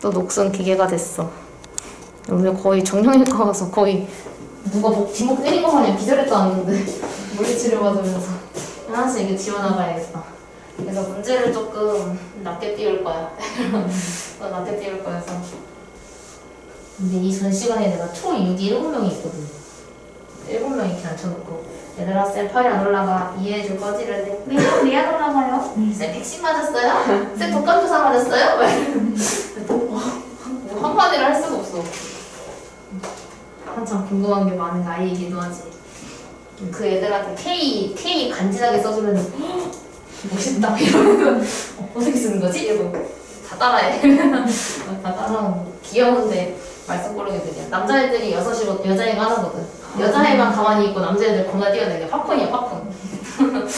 또 녹슨 기계가 됐어. 오늘 거의 정형외과 가서 거의 누가 뒷목 때린 거 마냥 기절했다 왔는데 물리치료 받으면서 하나씩 이게 지워나가야겠다. 그래서 문제를 조금 낮게 띄울 거야. 낮게 띄울 거여서. 근데 이 전 시간에 내가 초 6이 7명이 있거든. 7명 이렇게 앉혀놓고 얘들아 쌤 팔이 안 올라가 이해해줄 거지? 이랬는데 왜 안 올라가요? 쌤 백신 맞았어요? 쌤 독감 주사 맞았어요? 한마디를 할 수가 없어. 한참 궁금한 게 많은 아이이기도 하지. 그 애들한테 K 간지나게 써주면 멋있다 이러면 어떻게 쓰는 거지? 이러고 다 따라해. 다 따라하고 귀여운데 말썽꾸러기들이야. 남자애들이 6이고 여자애가 하나거든. 여자애만 가만히 있고 남자애들 겁나 뛰어다니게 팝콘이야 팝콘. 그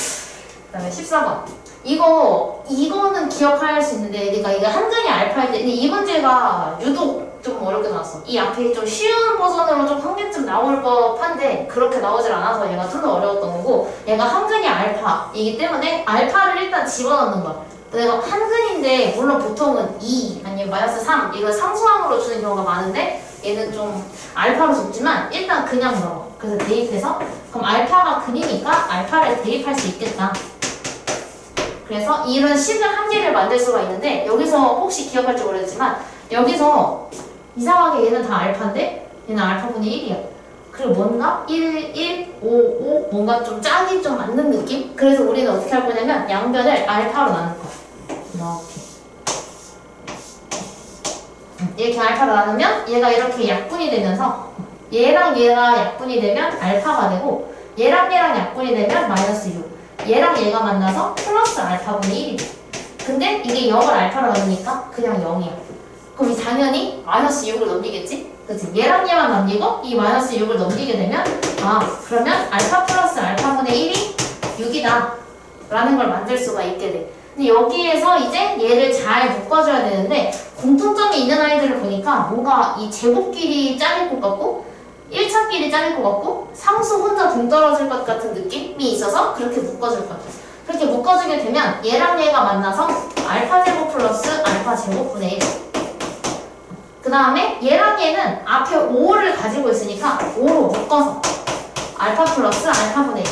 다음에 14번 이거는 기억할 수 있는데 그러니까 이게 한근이 알파일 때 근데 이 문제가 유독 좀 어렵게 나왔어. 이 앞에 좀 쉬운 버전으로 좀 한 개쯤 나올 법한데 그렇게 나오질 않아서 얘가 좀 더 어려웠던 거고 얘가 한근이 알파이기 때문에 알파를 일단 집어넣는 거야. 내가 한근인데 물론 보통은 2 아니면 마이너스 3 이걸 상수항으로 주는 경우가 많은데 얘는 좀 알파로 적지만 일단 그냥 넣어. 그래서 대입해서 그럼 알파가 근이니까 알파를 대입할 수 있겠다. 그래서 이런 식을 한 개를 만들 수가 있는데 여기서 혹시 기억할지 모르겠지만 여기서 이상하게 얘는 다 알파인데 얘는 알파분의 1이야. 그리고 뭔가 1, 1, 5, 5 뭔가 좀 짝이 좀 맞는 느낌? 그래서 우리는 어떻게 할 거냐면 양변을 알파로 나눌 거야. 이렇게 알파로 나누면 얘가 이렇게 약분이 되면서 얘랑 얘가 약분이 되면 알파가 되고 얘랑 얘랑 약분이 되면 마이너스 6 얘랑 얘가 만나서 플러스 알파분의 1이 돼. 근데 이게 0을 알파로 나누니까 그냥 0이야. 그럼 당연히 마이너스 6을 넘기겠지? 그치? 얘랑 얘만 남기고 이 마이너스 6을 넘기게 되면 그러면 알파 플러스 알파분의 1이 6이다 라는 걸 만들 수가 있게 돼. 근데 여기에서 이제 얘를 잘 묶어줘야 되는데 공통점이 있는 아이들을 보니까 뭔가 이 제곱끼리 짜릴 것 같고 1차끼리 짜릴 것 같고 상수 혼자 동떨어질 것 같은 느낌이 있어서 그렇게 묶어줄 것 같아요. 그렇게 묶어주게 되면 얘랑 얘가 만나서 알파 제곱 플러스 알파 제곱분의 1. 그 다음에 얘랑 얘는 앞에 5를 가지고 있으니까 5로 묶어서 알파 플러스 알파분의 1.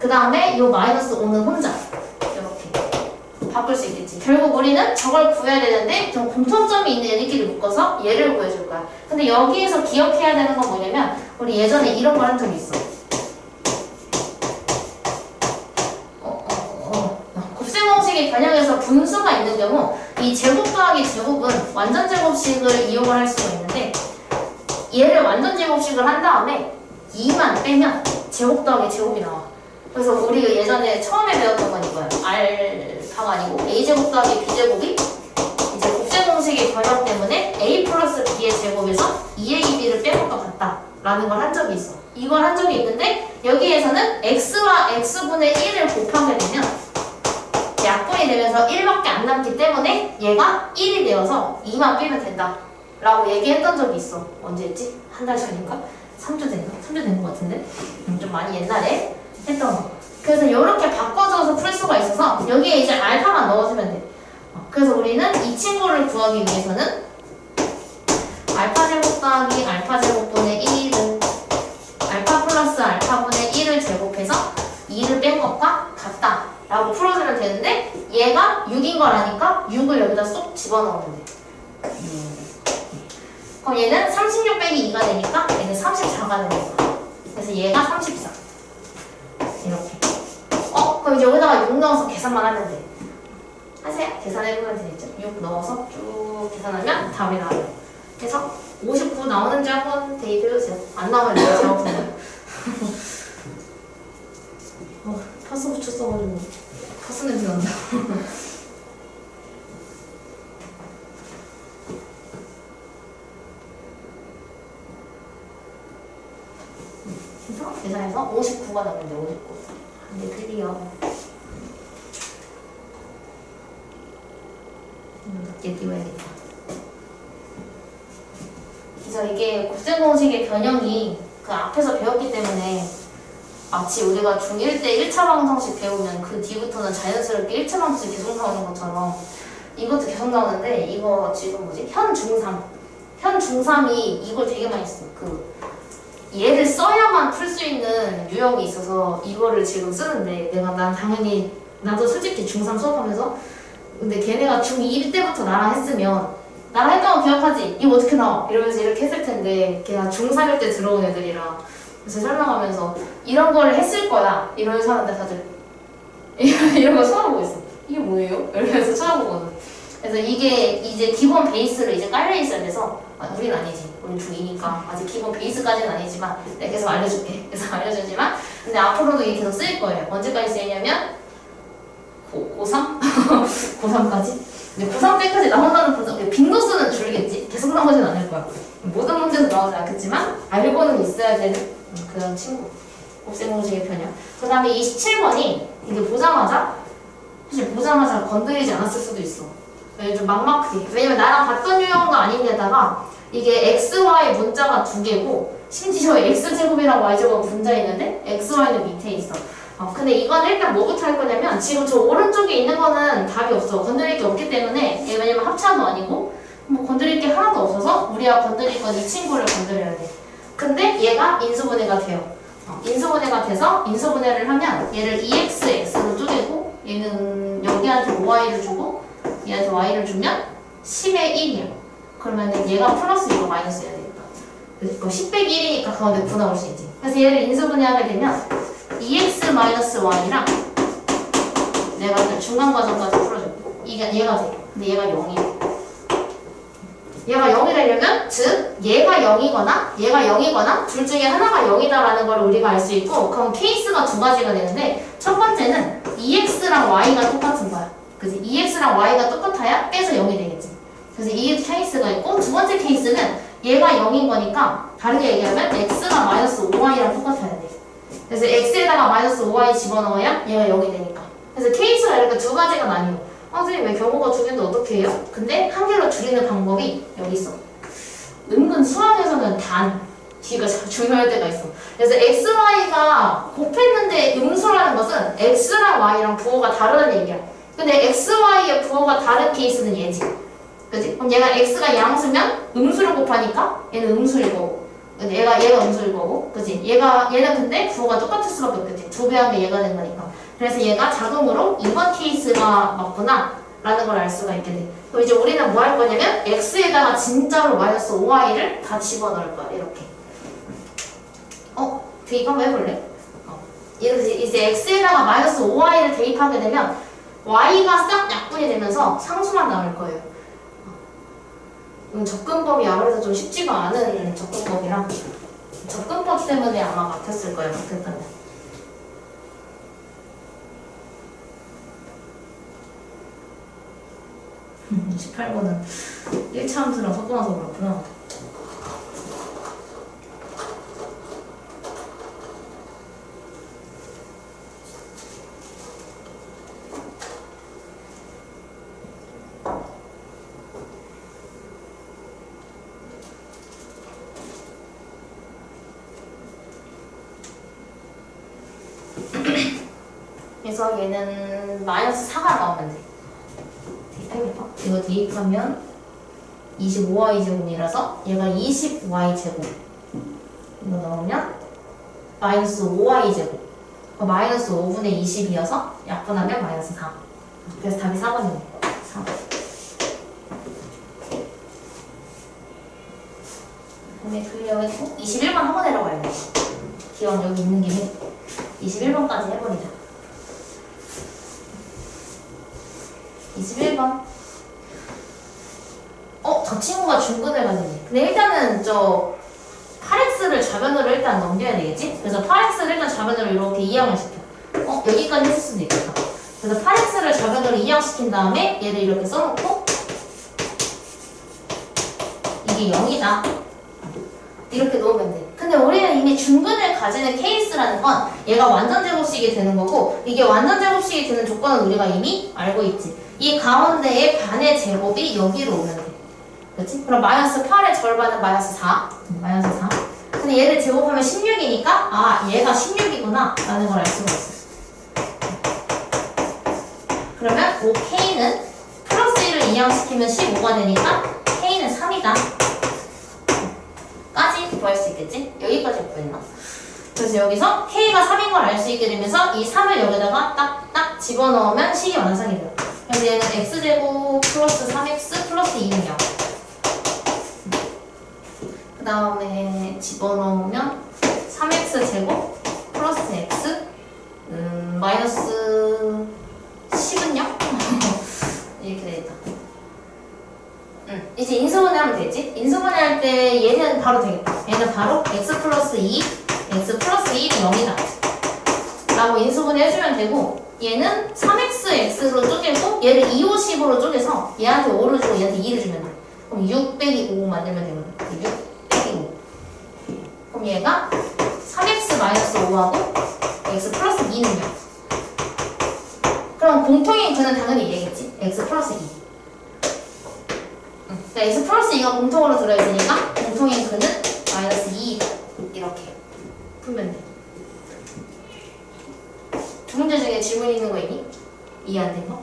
그 다음에 이 마이너스 5는 혼자 이렇게 바꿀 수 있겠지. 결국 우리는 저걸 구해야 되는데 좀 공통점이 있는 얘네끼리 묶어서 얘를 구해줄 거야. 근데 여기에서 기억해야 되는 건 뭐냐면 우리 예전에 이런 걸 한 적이 있어. 곱셈공식이 변형해서 분수가 있는 경우 이 제곱 더하기 제곱은 완전 제곱식을 이용을 할 수가 있는데 얘를 완전 제곱식을 한 다음에 2만 빼면 제곱 더하기 제곱이 나와. 그래서 우리가 예전에 처음에 배웠던 건 이거야. 알파가 아니고 a제곱 더하기 b제곱이 이제 곱셈공식의 변형 때문에 a 플러스 b의 제곱에서 2ab를 빼는 것 같다 라는 걸 한 적이 있어. 이걸 한 적이 있는데 여기에서는 x와 x분의 1을 곱하게 되면 약분이 되면서 1밖에 안 남기 때문에 얘가 1이 되어서 2만 빼면 된다 라고 얘기했던 적이 있어. 언제 했지? 한 달 전인가? 3주 된가? 3주 된 것 같은데? 좀 많이 옛날에 했던 거. 그래서 이렇게 바꿔줘서 풀 수가 있어서 여기에 이제 알파만 넣어주면 돼. 그래서 우리는 이 친구를 구하기 위해서는 알파 제곱 더하기 알파 제곱분의 1은 알파 플러스 알파분의 1을 제곱해서 2를 뺀 것과 같다 라고 풀어주면 되는데 얘가 6인 거라니까 6을 여기다 쏙 집어넣으면 돼. 그럼 얘는 36 빼기 2가 되니까 얘는 34가 되는 거야. 그래서 얘가 34 이렇게. 그럼 여기다가 6 넣어서 계산만 하면 돼. 하세요. 계산해보면 되겠죠. 6 넣어서 쭉 계산하면 답이 나와요. 그래서 59 나오는지 한번 대입해주세요. 안 나오면 내가 제가 푸는 파스 붙였어가지고 파스 냄새 난다. 그래서 계산해서 59가 나오는데 59. 근데 드디어 늦게 띄워야겠다. 그래서 이게 곱셈공식의 변형이 그 앞에서 배웠기 때문에 마치 우리가 중1 때 1차 방정식 배우면 그 뒤부터는 자연스럽게 1차 방정식 계속 나오는 것처럼 이것도 계속 나오는데 이거 지금 뭐지? 현 중3. 현 중3이 이걸 되게 많이 써. 얘를 써야만 풀 수 있는 유형이 있어서 이거를 지금 쓰는데 난 당연히 나도 솔직히 중3 수업하면서 근데 걔네가 중2 때부터 나랑 했으면 나랑 했던 거 기억하지? 이거 어떻게 나와? 이러면서 이렇게 했을 텐데 걔가 중3일 때 들어온 애들이라 그래서 설명하면서 이런 거를 했을 거야 이러면서 하는데 다들 이런 거 쳐다보고 있어. 이게 뭐예요? 이러면서 쳐다보거든. 그래서 이게 이제 기본 베이스로 이제 깔려 있어야 돼서 우린 아니지. 우린 중2니까 아직 기본 베이스까지는 아니지만 내가 계속 알려줄게. 계속 알려주지만 근데 앞으로도 이게 계속 쓰일 거예요. 언제까지 쓰이냐면 고3? 고3까지? 근데 고3 때까지 나온다는 빈도수는 줄겠지? 계속 나오진 않을 거야. 모든 문제는 나오지 않겠지만 알고는 있어야 되는 그런 친구. 곱셈공식의 편이야. 그 다음에 27번이 이게 보자마자 사실 보자마자 건드리지 않았을 수도 있어. 좀 막막해. 왜냐면 나랑 봤던 유형도 아닌데다가 이게 x, y 문자가 두 개고 심지어 x제곱이랑 y제곱 분자 있는데 x, y는 밑에 있어. 근데 이건 일단 뭐부터 할 거냐면 지금 저 오른쪽에 있는 거는 답이 없어. 건드릴 게 없기 때문에 왜냐면 합차도 아니고 뭐 건드릴 게 하나도 없어서 우리가 건드릴 건 이 친구를 건드려야 돼. 근데 얘가 인수분해가 돼요. 인수분해가 돼서 인수분해를 하면 얘를 2x, x로 쪼개고 얘는 여기한테 5y를 주고 얘한테 y를 주면 10의 1이야. 그러면 얘가 플러스 이거 마이너스여야 되겠다. 그러니까 10 빼기 1이니까 가운데 9 나올 수 있지. 그래서 얘를 인수분해하게 되면 2x-y랑 내가 중간 과정까지 풀어줘. 얘가 돼. 근데 얘가 0이야. 얘가 0이 되려면 즉 얘가 0이거나 둘 중에 하나가 0이다라는 걸 우리가 알 수 있고 그럼 케이스가 두 가지가 되는데 첫 번째는 2x랑 y가 똑같은 거야. 그치? 2x랑 y가 똑같아야 빼서 0이 되겠지. 그래서 이 케이스가 있고 두 번째 케이스는 얘가 0인 거니까 다르게 얘기하면 x가 마이너스 5y랑 똑같아야 돼. 그래서 x에다가 마이너스 5y 집어넣어야 얘가 0이 되니까. 그래서 케이스가 이렇게 두 가지가 나뉘어. 선생님 왜 경우가 두 개인데 어떻게 해요? 근데 한 개로 줄이는 방법이 여기 있어. 은근 수학에서는 뒤가 중요할 때가 있어. 그래서 x, y가 곱했는데 음수라는 것은 x랑 y랑 부호가 다르다는 얘기야. 근데 x, y의 부호가 다른 케이스는 얘지. 그치? 그럼 얘가 x가 양수면 음수를 곱하니까 얘는 음수일 거고 얘가 음수일 거고 그치? 얘는 근데 부호가 똑같을 수밖에 없겠지. 두 배 한 게 얘가 된 거니까. 그래서 얘가 자동으로 이번 케이스가 맞구나 라는 걸 알 수가 있게 돼. 그럼 이제 우리는 뭐 할 거냐면 x에다가 진짜로 마이너스 5y를 다 집어넣을 거야. 이렇게. 대입 한번 해볼래? 이제 x에다가 마이너스 5y를 대입하게 되면 y가 싹 약분이 되면서 상수만 남을 거예요. 접근법이 아무래도 좀 쉽지가 않은 접근법이라 접근법 때문에 아마 막혔을 거예요. 막혔다면. 18번은 1차 함수랑 섞어놔서 그렇구나. 그래서 얘는 마이너스 4가 나오면 돼. 대입해볼까? 이거 대입하면 25y 제곱이라서 얘가 20y 제곱. 이거 넣으면 마이너스 5y 제곱. 마이너스 5분의 20이어서 약분하면 마이너스 4. 그래서 답이 4번이네. 4번. 근데 그려가지고 21번 한번 내려가야 돼. 기왕 여기 있는 김에 21번까지 해버리자. 21번. 저 친구가 중근을 가지네. 근데 일단은 8x를 좌변으로 일단 넘겨야 되겠지? 그래서 8x를 일단 좌변으로 이렇게 이항을 시켜. 여기까지 했을 수도 있겠다. 그래서 8x를 좌변으로 이항시킨 다음에 얘를 이렇게 써놓고 이게 0이다. 이렇게 놓으면 돼. 근데 우리는 이미 중근을 가지는 케이스라는 건 얘가 완전 제곱식이 되는 거고 이게 완전 제곱식이 되는 조건은 우리가 이미 알고 있지. 이 가운데에 반의 제곱이 여기로 오면 돼. 그렇지? 그럼 마이너스 8의 절반은 마이너스 4. 마이너스 4. 근데 얘를 제곱하면 16이니까 얘가 16이구나 라는 걸 알 수가 있어. 그러면 5K는 플러스 1을 이항시키면 15가 되니까 K는 3이다. 까지 구할 수 있겠지? 여기까지 구했나? 그래서 여기서 K가 3인 걸 알 수 있게 되면서 이 3을 여기다가 딱 집어넣으면 식이 완성이 돼요. 그래서 얘는 x제곱 플러스 3x 플러스 2는 0. 그 다음에 집어넣으면 3x제곱 플러스 x 마이너스 10은 0? 이렇게 되겠다. 이제 인수분해 하면 되지? 인수분해 할 때 얘는 바로 되겠다. 얘는 바로 x 플러스 2, x 플러스 1이 0이다 라고 인수분해 해주면 되고, 얘는 3xx로 쪼개고 얘를 2, 5, 10으로 쪼개서 얘한테 5를 주고 얘한테 2를 주면 돼. 그럼 6 빼기 5 만들면 되거든. 6 빼기 5. 그럼 얘가 3x 마이너스 5하고 x 플러스 2는 0. 그럼 공통인 그는 당연히 얘겠지? x 플러스 2. 그러니까 x 플러스 2가 공통으로 들어있으니까 공통인 그는 마이너스 2. 이렇게 풀면 돼. 두 문제 중에 질문 있는 거 있니? 이해 안 된 거?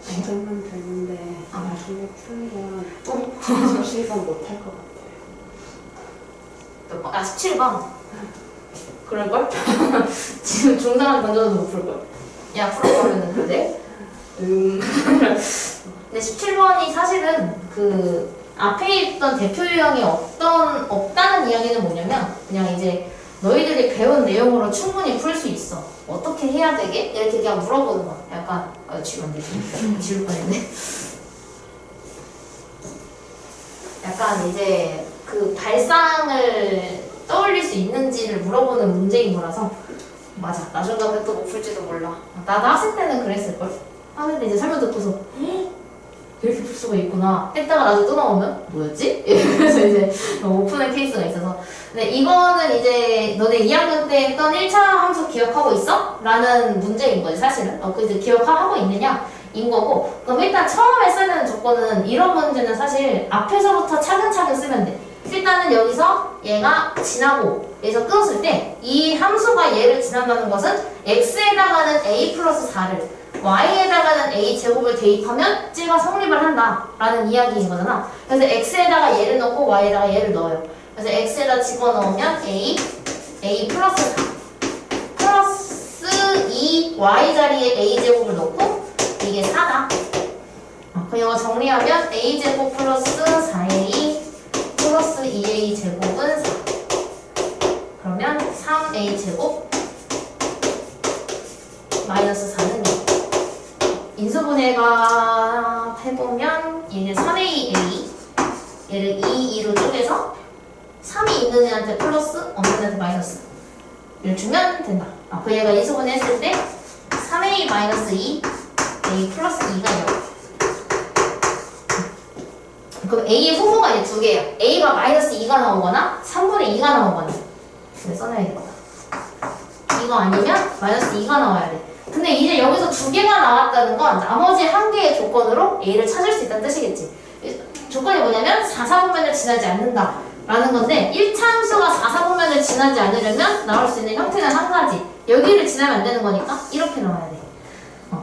지금은 되는데 나중에 풀면 17번 못할 것 같아요. 몇 번? 17번? 그럴걸? 지금 중상을 던져도 못 풀걸? 야, 풀어버리는 건데? 근데 17번이 사실은 그 앞에 있던 대표 유형이 없다는 이야기는 뭐냐면 그냥 이제 너희들이 배운 내용으로 충분히 풀 수 있어. 어떻게 해야 되게? 이렇게 그냥 물어보는 거야. 약간 지우면 안 되지. 지울 뻔했네. 약간 이제 그 발상을 떠올릴 수 있는지를 물어보는 문제인 거라서 맞아. 나중 가면 또 못 풀지도 몰라. 나도 학생 때는 그랬을걸? 학생 때 이제 설명 듣고서 이렇게 풀 수가 있구나 했다가 나중에 또 나오면 뭐였지? 그래서 이제 못 푸는 케이스가 있어서. 근데 이거는 이제 너네 2학년 때 했던 1차 함수 기억하고 있어? 라는 문제인 거지 사실은. 그 이제 기억하고 있느냐? 인 거고. 그럼 일단 처음에 쓰는 조건은 이런 문제는 사실 앞에서부터 차근차근 쓰면 돼. 일단은 여기서 얘가 지나고 여기서 끊었을 때 이 함수가 얘를 지난다는 것은 x에다가는 a 플러스 4를 y에다가는 a제곱을 대입하면 찌가 성립을 한다 라는 이야기인 거잖아. 그래서 x에다가 얘를 넣고 y에다가 얘를 넣어요. 그래서 x에다 집어넣으면 a 플러스 4 플러스 2 y 자리에 a제곱을 넣고 이게 4다. 그럼 이거 정리하면 a제곱 플러스 4a 플러스 2a 제곱은 4. 그러면 3a제곱 마이너스 4는 2. 인수분해가 해보면 얘는 3aa 얘를 2, 2로 쪼개서 3이 있는 애한테 플러스 없는 애한테 마이너스를 주면 된다. 그 얘가 인수분해 했을 때 3a 마이너스 2 a 플러스 2가 0. 그럼 a의 소수가 이제 두 개예요. a가 마이너스 2가 나오거나 3분의 2가 나오거나. 그래 써놔야 되겠다. 이거 아니면 마이너스 2가 나와야 돼. 근데 이제 여기서 두 개가 나왔다는 건 나머지 한 개의 조건으로 a를 찾을 수 있다는 뜻이겠지. 조건이 뭐냐면 4사분면을 지나지 않는다 라는 건데 1차 함수가 4사분면을 지나지 않으려면 나올 수 있는 형태는 한 가지. 여기를 지나면 안 되는 거니까 이렇게 나와야 돼.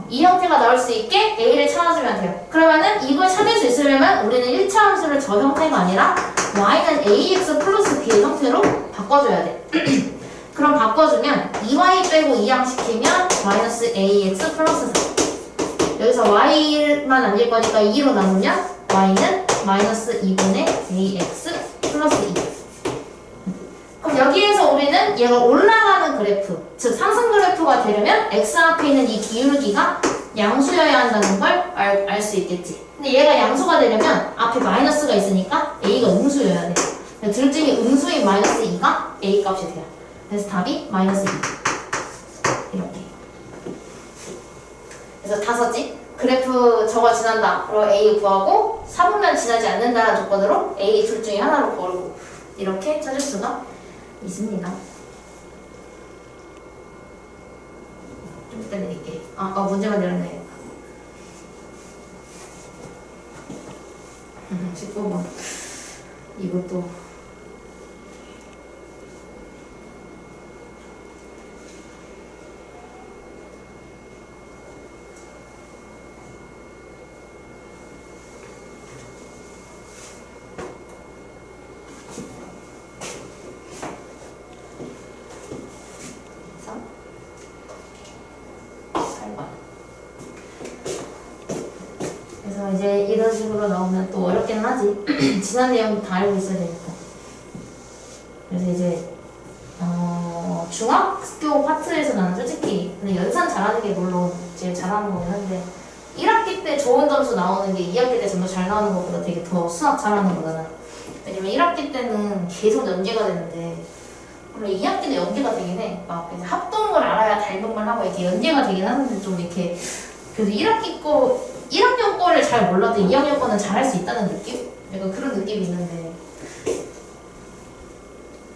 이 형태가 나올 수 있게 a를 찾아주면 돼요. 그러면은 이걸 찾을 수 있으려면 우리는 1차 함수를 저 형태가 아니라 y는 ax 플러스 b의 형태로 바꿔줘야 돼. 그럼 바꿔주면 2y 빼고 2항시키면 마이너스 ax 플러스 4. 여기서 y만 남길 거니까 2로 나누면 y는 마이너스 2분의 ax 플러스 2. 그럼 여기에서 우리는 얘가 올라가는 그래프, 즉 상승 그래프가 되려면 x 앞에 있는 이 기울기가 양수여야 한다는 걸 알 수 있겠지. 근데 얘가 양수가 되려면 앞에 마이너스가 있으니까 a가 음수여야 돼. 둘 중에 음수인 마이너스 2가 a 값이 돼요. 그래서 답이 마이너스 2. 이렇게. 그래서 다섯지 그래프 저거 지난다. 그리고 a 구하고 4분면 지나지 않는다는 조건으로 a 둘 중에 하나로 고르고 이렇게 찾을 수가 있습니다. 좀 이따 내릴게. 문제만 내려놔야겠다. 19번. 이것도 식으로 나오면 또 어렵긴 하지. 지난 내용 다 알고 있어야 되니까. 그래서 이제 중학교 파트에서 나는 솔직히 근데 연산 잘하는 게 물론 제일 잘하는 거긴 한데 1학기 때 좋은 점수 나오는 게 2학기 때 점수 잘 나오는 것보다 되게 더 수학 잘하는 거잖아. 왜냐면 1학기 때는 계속 연계가 되는데 물론 2학기도 연계가 되긴 해. 막 이제 합동을 알아야 달동을 하고 이렇게 연계가 되긴 하는데 좀 이렇게 그래도 1학년 거를 잘 몰라도 2학년 거는 잘할 수 있다는 느낌? 약간 그런 느낌이 있는데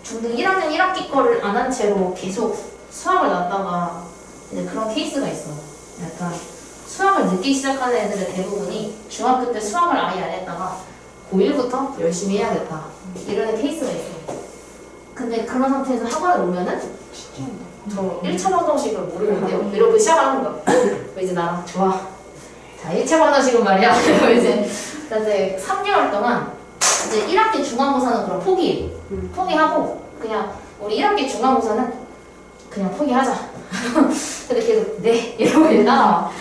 중등 1학년 1학기 거를 안 한 채로 계속 수학을 놨다가 이제 그런 케이스가 있어. 약간 수학을 늦게 시작하는 애들의 대부분이 중학교 때 수학을 아예 안 했다가 고1부터 열심히 해야겠다 이러는 케이스가 있어. 근데 그런 상태에서 학원을 오면은 저 1차 방정식을 모르는데요? 이러고 시작하는 거야. 이제 나랑 좋아. 자, 1차 방정식은 말이야. 이제 3개월 동안 이제 1학기 중간고사는 그럼 포기하고 그냥 우리 1학기 중간고사는 그냥 포기하자. 근데 계속 네 이러고 있다가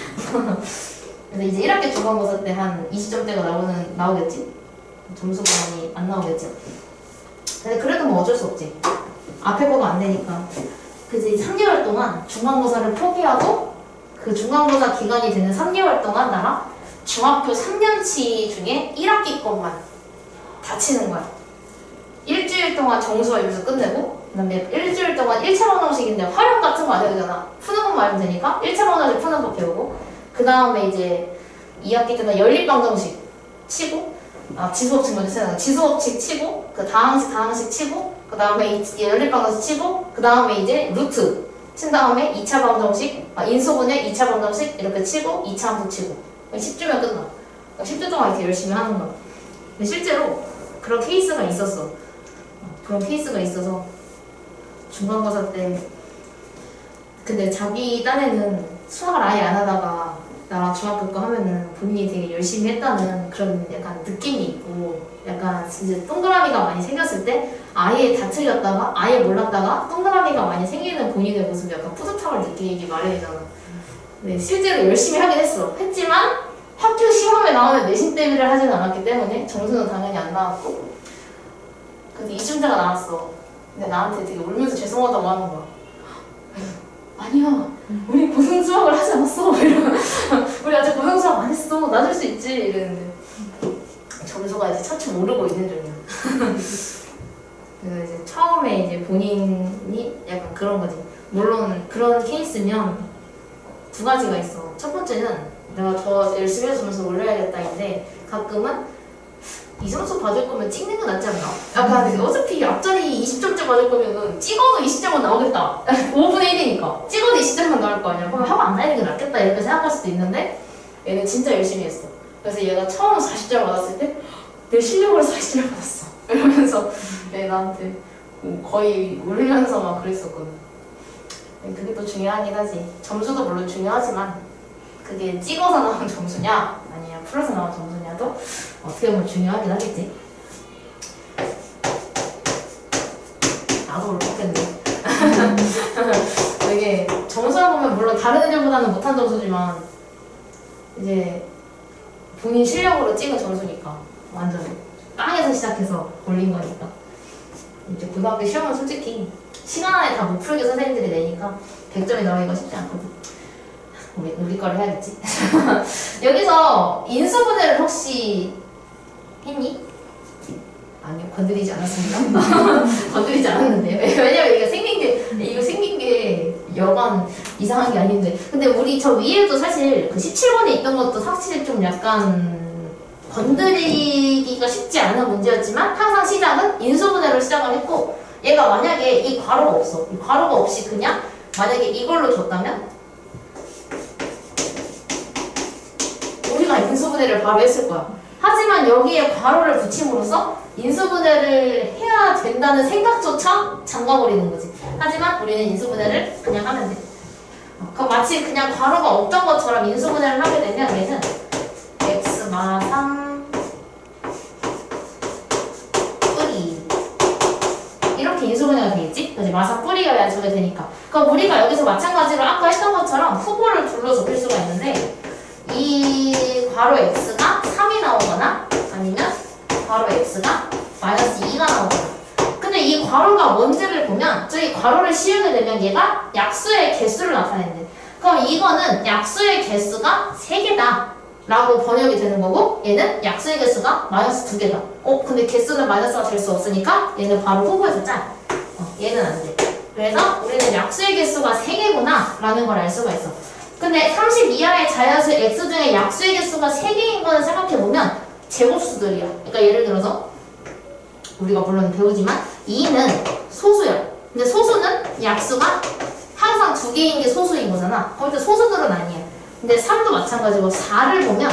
근데 이제 1학기 중간고사 때 한 20점대가 나오겠지? 점수가 많이 안 나오겠지? 근데 그래도 뭐 어쩔 수 없지. 앞에 거가 안 되니까. 그래서 3개월 동안 중간고사를 포기하고 그 중간고사 기간이 되는 3개월 동안 나랑 중학교 3년치 중에 1학기 것만 다 치는 거야. 일주일 동안 정수와 유수 끝내고 그 다음에 일주일 동안 1차 방정식인데 활용 같은 거 안 해도 되잖아. 푸는 것만 알면 되니까 1차 방정식 푸는 거 배우고 그 다음에 이제 2학기 때는 연립 방정식 치고 지수법칙 먼저 쓰는 거 지수법칙 치고 그 다항식 치고 그 다음에 연립 방정식 치고 그 다음에 이제 루트 친 다음에 2차 방정식 인수분해 2차 방정식 이렇게 치고 2차 함수 치고 10주면 끝나. 10주 동안 이렇게 열심히 하는 거야. 근데 실제로 그런 케이스가 있었어. 그런 케이스가 있어서 중간고사 때 근데 자기 딴에는 수학을 아예 안 하다가 나랑 중학교 거 하면은 본인이 되게 열심히 했다는 그런 약간 느낌이 있고 약간 진짜 동그라미가 많이 생겼을 때 아예 다 틀렸다가 아예 몰랐다가 동그라미가 많이 생기는 본인의 모습이 약간 뿌듯함을 느끼기 마련이잖아. 근데 실제로 열심히 하긴 했지만 학교 시험에 나오는 내신 대비를 하진 않았기 때문에 점수는 당연히 안 나왔고 근데 이중자가 나왔어. 근데 나한테 되게 울면서 죄송하다고 하는 거야. 아니야, 우리 고등 수학을 하지 않았어. 우리 아직 고등 수학 안 했어. 낮을 수 있지. 이랬는데 점수가 이제 차츰 오르고 있는 중이야. 그래서 이제 처음에 이제 본인이 약간 그런 거지. 물론 그런 케이스면 두 가지가 있어. 첫 번째는 내가 더 열심히 해서 점수 올려야겠다인데 가끔은 이 점수 받을 거면 찍는 거 낫지 않나? 약간 어차피 앞자리 20점째 받을 거면은 찍어도 20점은 나오겠다. 5분의 1이니까 찍어도 20점만 나올 거 아니야. 그럼 하고 안 다니는 게 낫겠다 이렇게 생각할 수도 있는데 얘는 진짜 열심히 했어. 그래서 얘가 처음 40점 받았을 때 내 실력으로 40점 받았어. 이러면서 나한테 거의 울면서 막 그랬었거든. 그게 또 중요하긴 하지. 점수도 물론 중요하지만 그게 찍어서 나온 점수냐 아니면 풀어서 나온 점수냐도 어떻게 보면 중요하긴 하겠지. 나도 울컥했네. 이게 점수를 보면 물론 다른 애들보다는 못한 점수지만 이제 본인 실력으로 찍은 점수니까 완전 땅에서 시작해서 올린 거니까. 이제 고등학교 시험은 솔직히 시간 안에 다 못 풀게 선생님들이 내니까 100점이 나오기가 쉽지 않거든. 우리 거를 해야겠지. 여기서 인수분해를 혹시 했니? 아니요, 건드리지 않았습니다. 건드리지 않았는데요. 왜냐면 이거 생긴 게 여간 이상한 게 아닌데. 근데 우리 저 위에도 사실 그 17번에 있던 것도 사실 좀 약간 건드리기가 쉽지 않은 문제였지만 항상 시작은 인수분해로 시작을 했고 얘가 만약에 이 괄호가 없어. 이 괄호가 없이 그냥 만약에 이걸로 줬다면 우리가 인수분해를 바로 했을 거야. 하지만 여기에 괄호를 붙임으로써 인수분해를 해야 된다는 생각조차 잠가버리는 거지. 하지만 우리는 인수분해를 그냥 하면 돼. 그럼 마치 그냥 괄호가 없던 것처럼 인수분해를 하게 되면 얘는 x 마3 뿌리 이렇게 인수분해가 되겠지? 그지? 마사 뿌리가 연속이 되니까. 그럼 우리가 여기서 마찬가지로 아까 했던 것처럼 후보를 둘러 좁힐 수가 있는데 이 괄호 x가 3이 나오거나 아니면 바로 x가 마이너스 2가 나오거나. 근데 이 괄호가 뭔지를 보면 저기 괄호를 씌우게 되면 얘가 약수의 개수를 나타낸대. 그럼 이거는 약수의 개수가 3개다 라고 번역이 되는 거고 얘는 약수의 개수가 마이너스 2개다. 근데 개수는 마이너스가 될 수 없으니까 얘는 바로 후보에서 짤. 얘는 안 돼. 그래서 우리는 약수의 개수가 3개구나 라는 걸 알 수가 있어. 근데 30 이하의 자연수 x 중에 약수의 개수가 3개인 거는 생각해보면 제곱수들이야. 그러니까 예를 들어서 우리가 물론 배우지만 2는 소수야. 근데 소수는 약수가 항상 2개인 게 소수인 거잖아. 거기서 소수들은 아니야. 근데 3도 마찬가지고 4를 보면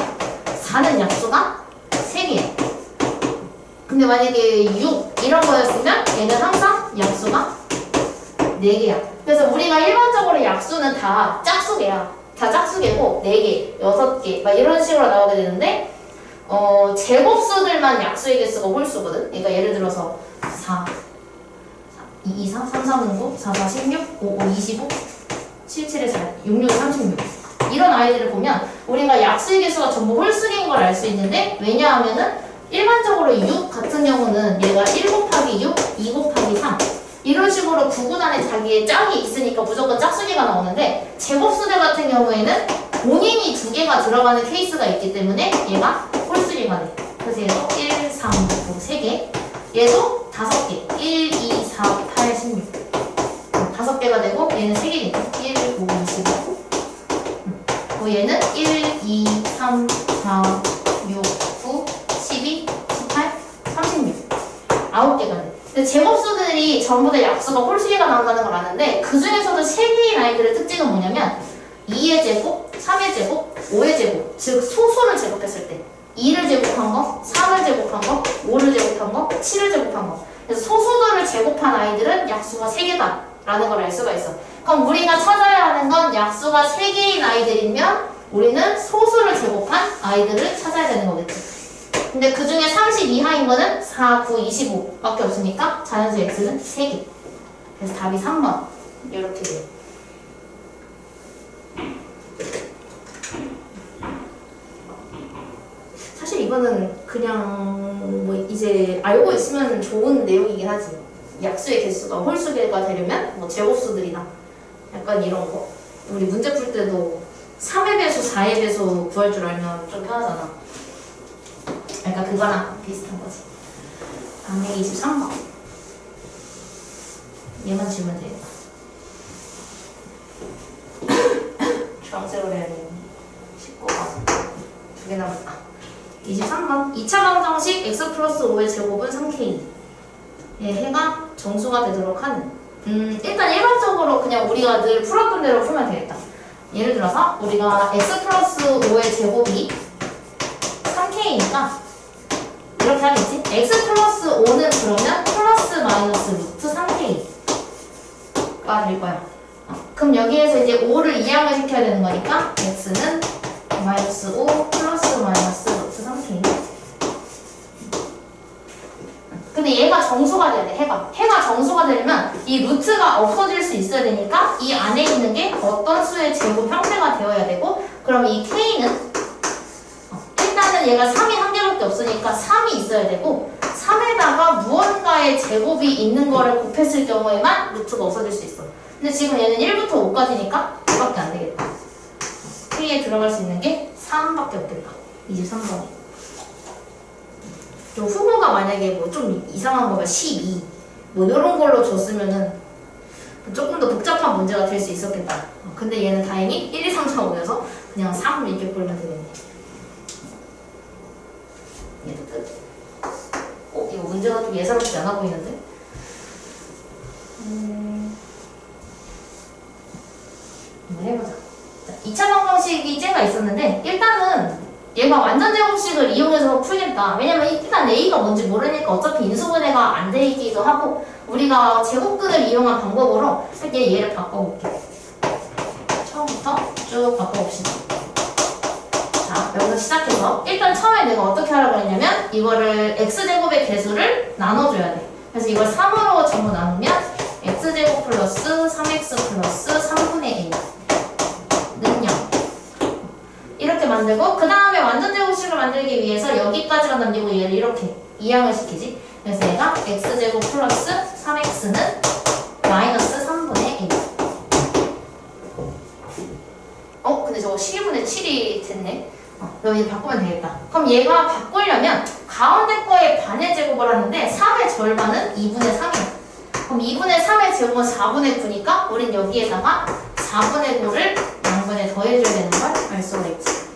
4는 약수가 3개야. 근데 만약에 6 이런 거였으면 얘는 항상 약수가 4개야. 그래서 우리가 일반적으로 약수는 다 짝수개야. 다 짝수개고 4개, 6개 막 이런 식으로 나오게 되는데 제곱수들만 약수의 개수가 홀수거든. 그러니까 예를 들어서 4, 2, 2, 4, 3, 4는 9, 4, 4, 16, 5, 5, 25, 7, 7에 4, 6, 6, 36 이런 아이들을 보면 우리가 약수의 개수가 전부 홀수인 걸 알 수 있는데 왜냐하면은 일반적으로 6 같은 경우는 얘가 1 곱하기 6, 2 곱하기 3 이런 식으로 구구단에 자기의 짝이 있으니까 무조건 짝수개가 나오는데 제곱수들 같은 경우에는 본인이 2개가 들어가는 케이스가 있기 때문에 얘가 홀수개가 돼. 그래서 얘도 1, 3, 9, 3개 얘도 5개 1, 2, 4, 8, 16 5개가 되고 얘는 3개니까 1, 5, 25 그리고 얘는 1, 2, 3, 4, 6, 9, 12, 18, 36 9개가 돼. 근데 제곱수들이 전부 다 약수가 홀수개가 나온다는 걸 아는데 그 중에서도 3개의 아이들의 특징은 뭐냐면 2의 제곱, 3의 제곱, 5의 제곱 즉 소수를 제곱했을 때 2를 제곱한 거, 3을 제곱한 거, 5를 제곱한 거, 7을 제곱한 거 그래서 소수들을 제곱한 아이들은 약수가 3개다 라는 걸 알 수가 있어. 그럼 우리가 찾아야 하는 건 약수가 3개인 아이들이면 우리는 소수를 제곱한 아이들을 찾아야 되는 거겠지. 근데 그 중에 30 이하인 거는 4, 9, 25 밖에 없으니까 자연수 x는 3개. 그래서 답이 3번. 이렇게 돼요. 사실 이거는 그냥 뭐 이제 알고 있으면 좋은 내용이긴 하지. 약수의 개수가 홀수개가 되려면 뭐 제곱수들이나 약간 이런 거. 우리 문제 풀 때도 3의 배수, 4의 배수 구할 줄 알면 좀 편하잖아. 그러니까 그거랑 비슷한 거지. 다음에 23번. 얘만 지우면 되겠다. 주황색으로 해야 되겠네. 19번. 2개 남았다. 23번. 2차 방정식 x 플러스 5의 제곱은 3k. 예, 해가 정수가 되도록 하는. 일단 일반적으로 그냥 우리가 늘 풀었던 대로 풀면 되겠다. 예를 들어서 우리가 x 플러스 5의 제곱이 3k니까 이렇게 하겠지? x 플러스 5는 그러면 플러스 마이너스 루트 3k가 될 거야. 그럼 여기에서 이제 5를 이항을 시켜야 되는 거니까 x는 마이너스 5 플러스 마이너스 루트 3k. 근데 얘가 정수가 돼야 돼. 해가 정수가 되려면 이 루트가 없어질 수 있어야 되니까 이 안에 있는 게 어떤 수의 제곱 형태가 되어야 되고 그럼 이 k는 일단은 얘가 3이 한 개밖에 없으니까 3이 있어야 되고 3에다가 무언가의 제곱이 있는 거를 곱했을 경우에만 루트가 없어질 수 있어. 근데 지금 얘는 1부터 5까지니까 5밖에 안 되겠다. k에 들어갈 수 있는 게 3밖에 없겠다. 23번이. 좀 후보가 만약에 뭐 좀 이상한 거면 12 뭐 이런 걸로 줬으면은 조금 더 복잡한 문제가 될 수 있었겠다. 근데 얘는 다행히 1, 2, 3, 4, 5여서 그냥 3 이렇게 풀면 되겠네. 얘도 끝. 이거 문제가 좀 예사롭지 않아 보이는데? 한번 해보자. 자, 2차 방정식이 쟤가 있었는데 일단은 얘가 완전 제곱식을 이용해서 풀겠다. 왜냐면 일단 A가 뭔지 모르니까 어차피 인수분해가 안 돼 있기도 하고 우리가 제곱근을 이용한 방법으로 얘를 바꿔볼게. 처음부터 쭉 바꿔봅시다. 자, 여기서 시작해서 일단 처음에 내가 어떻게 하라고 했냐면 이거를 x제곱의 개수를 나눠줘야 돼. 그래서 이걸 3으로 전부 나누면 x제곱 플러스 3x 플러스 3분의 a 는 0 이렇게 만들고 그 다음에 완전 제곱식을 만들기 위해서 여기까지가 남기고 얘를 이렇게 이항을 시키지. 그래서 얘가 x제곱 플러스 3x는 마이너스 3분의 1. 근데 저거 12분의 7이 됐네. 그럼 이제 바꾸면 되겠다. 그럼 얘가 바꾸려면 가운데 거의 반의 제곱을 하는데 3의 절반은 2분의 3이야. 그럼 2분의 3의 제곱은 4분의 9니까 우린 여기에다가 4분의 9를 양분에 더해줘야 되는 걸 알 수가 있지.